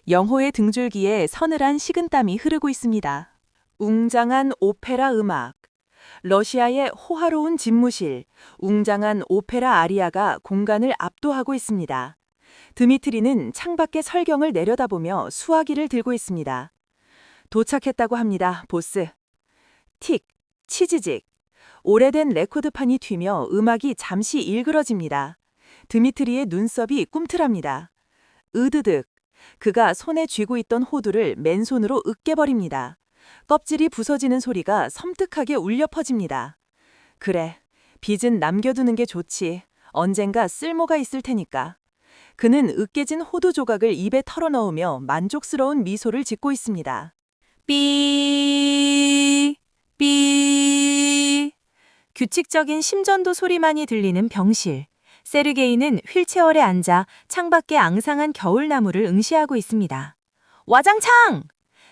영호의 등줄기에 서늘한 식은땀이 흐르고 있습니다. 웅장한 오페라 음악. 러시아의 호화로운 집무실, 웅장한 오페라 아리아가 공간을 압도하고 있습니다. 드미트리는 창밖의 설경을 내려다보며 수화기를 들고 있습니다. 도착했다고 합니다, 보스. 틱, 치즈직. 오래된 레코드판이 튀며 음악이 잠시 일그러집니다. 드미트리의 눈썹이 꿈틀합니다. 으드득. 그가 손에 쥐고 있던 호두를 맨손으로 으깨버립니다. 껍질이 부서지는 소리가 섬뜩하게 울려 퍼집니다. 그래, 빚은 남겨두는 게 좋지. 언젠가 쓸모가 있을 테니까. 그는 으깨진 호두 조각을 입에 털어넣으며 만족스러운 미소를 짓고 있습니다. 삐, 삐. 규칙적인 심전도 소리만이 들리는 병실. 세르게이는 휠체어에 앉아 창밖의 앙상한 겨울나무를 응시하고 있습니다. 와장창!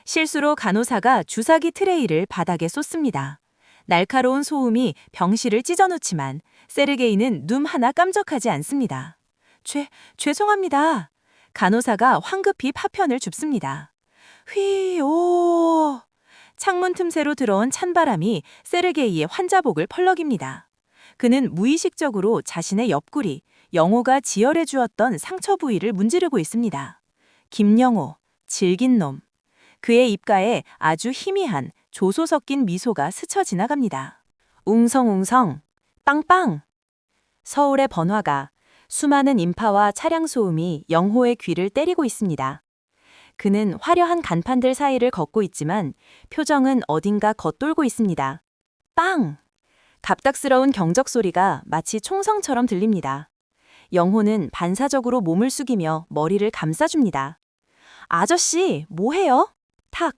실수로 간호사가 주사기 트레이를 바닥에 쏟습니다. 날카로운 소음이 병실을 찢어놓지만 세르게이는 눈 하나 깜짝하지 않습니다. 죄송합니다. 간호사가 황급히 파편을 줍습니다. 휘, 오. 창문 틈새로 들어온 찬바람이 세르게이의 환자복을 펄럭입니다. 그는 무의식적으로 자신의 옆구리, 영호가 지혈해 주었던 상처 부위를 문지르고 있습니다. 김영호, 질긴 놈. 그의 입가에 아주 희미한 조소 섞인 미소가 스쳐 지나갑니다. 웅성웅성, 빵빵. 서울의 번화가, 수많은 인파와 차량 소음이 영호의 귀를 때리고 있습니다. 그는 화려한 간판들 사이를 걷고 있지만 표정은 어딘가 겉돌고 있습니다. 빵! 갑작스러운 경적 소리가 마치 총성처럼 들립니다. 영호는 반사적으로 몸을 숙이며 머리를 감싸줍니다. 아저씨, 뭐해요? 탁!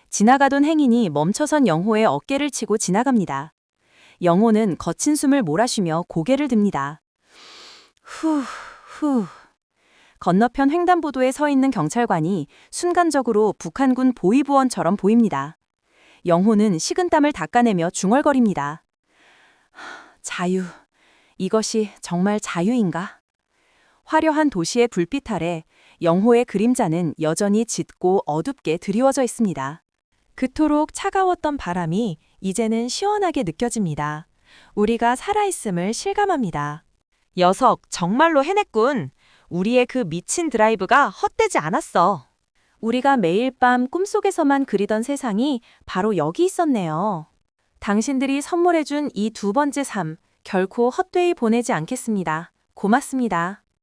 지나가던 행인이 멈춰선 영호의 어깨를 치고 지나갑니다. 영호는 거친 숨을 몰아쉬며 고개를 듭니다. 후. 건너편 횡단보도에 서 있는 경찰관이 순간적으로 북한군 보위부원처럼 보입니다. 영호는 식은땀을 닦아내며 중얼거립니다. 자유. 이것이 정말 자유인가? 화려한 도시의 불빛 아래 영호의 그림자는 여전히 짙고 어둡게 드리워져 있습니다. 그토록 차가웠던 바람이 이제는 시원하게 느껴집니다. 우리가 살아있음을 실감합니다. 녀석, 정말로 해냈군. 우리의 그 미친 드라이브가 헛되지 않았어. 우리가 매일 밤 꿈속에서만 그리던 세상이 바로 여기 있었네요. 당신들이 선물해준 이 두 번째 삶, 결코 헛되이 보내지 않겠습니다. 고맙습니다.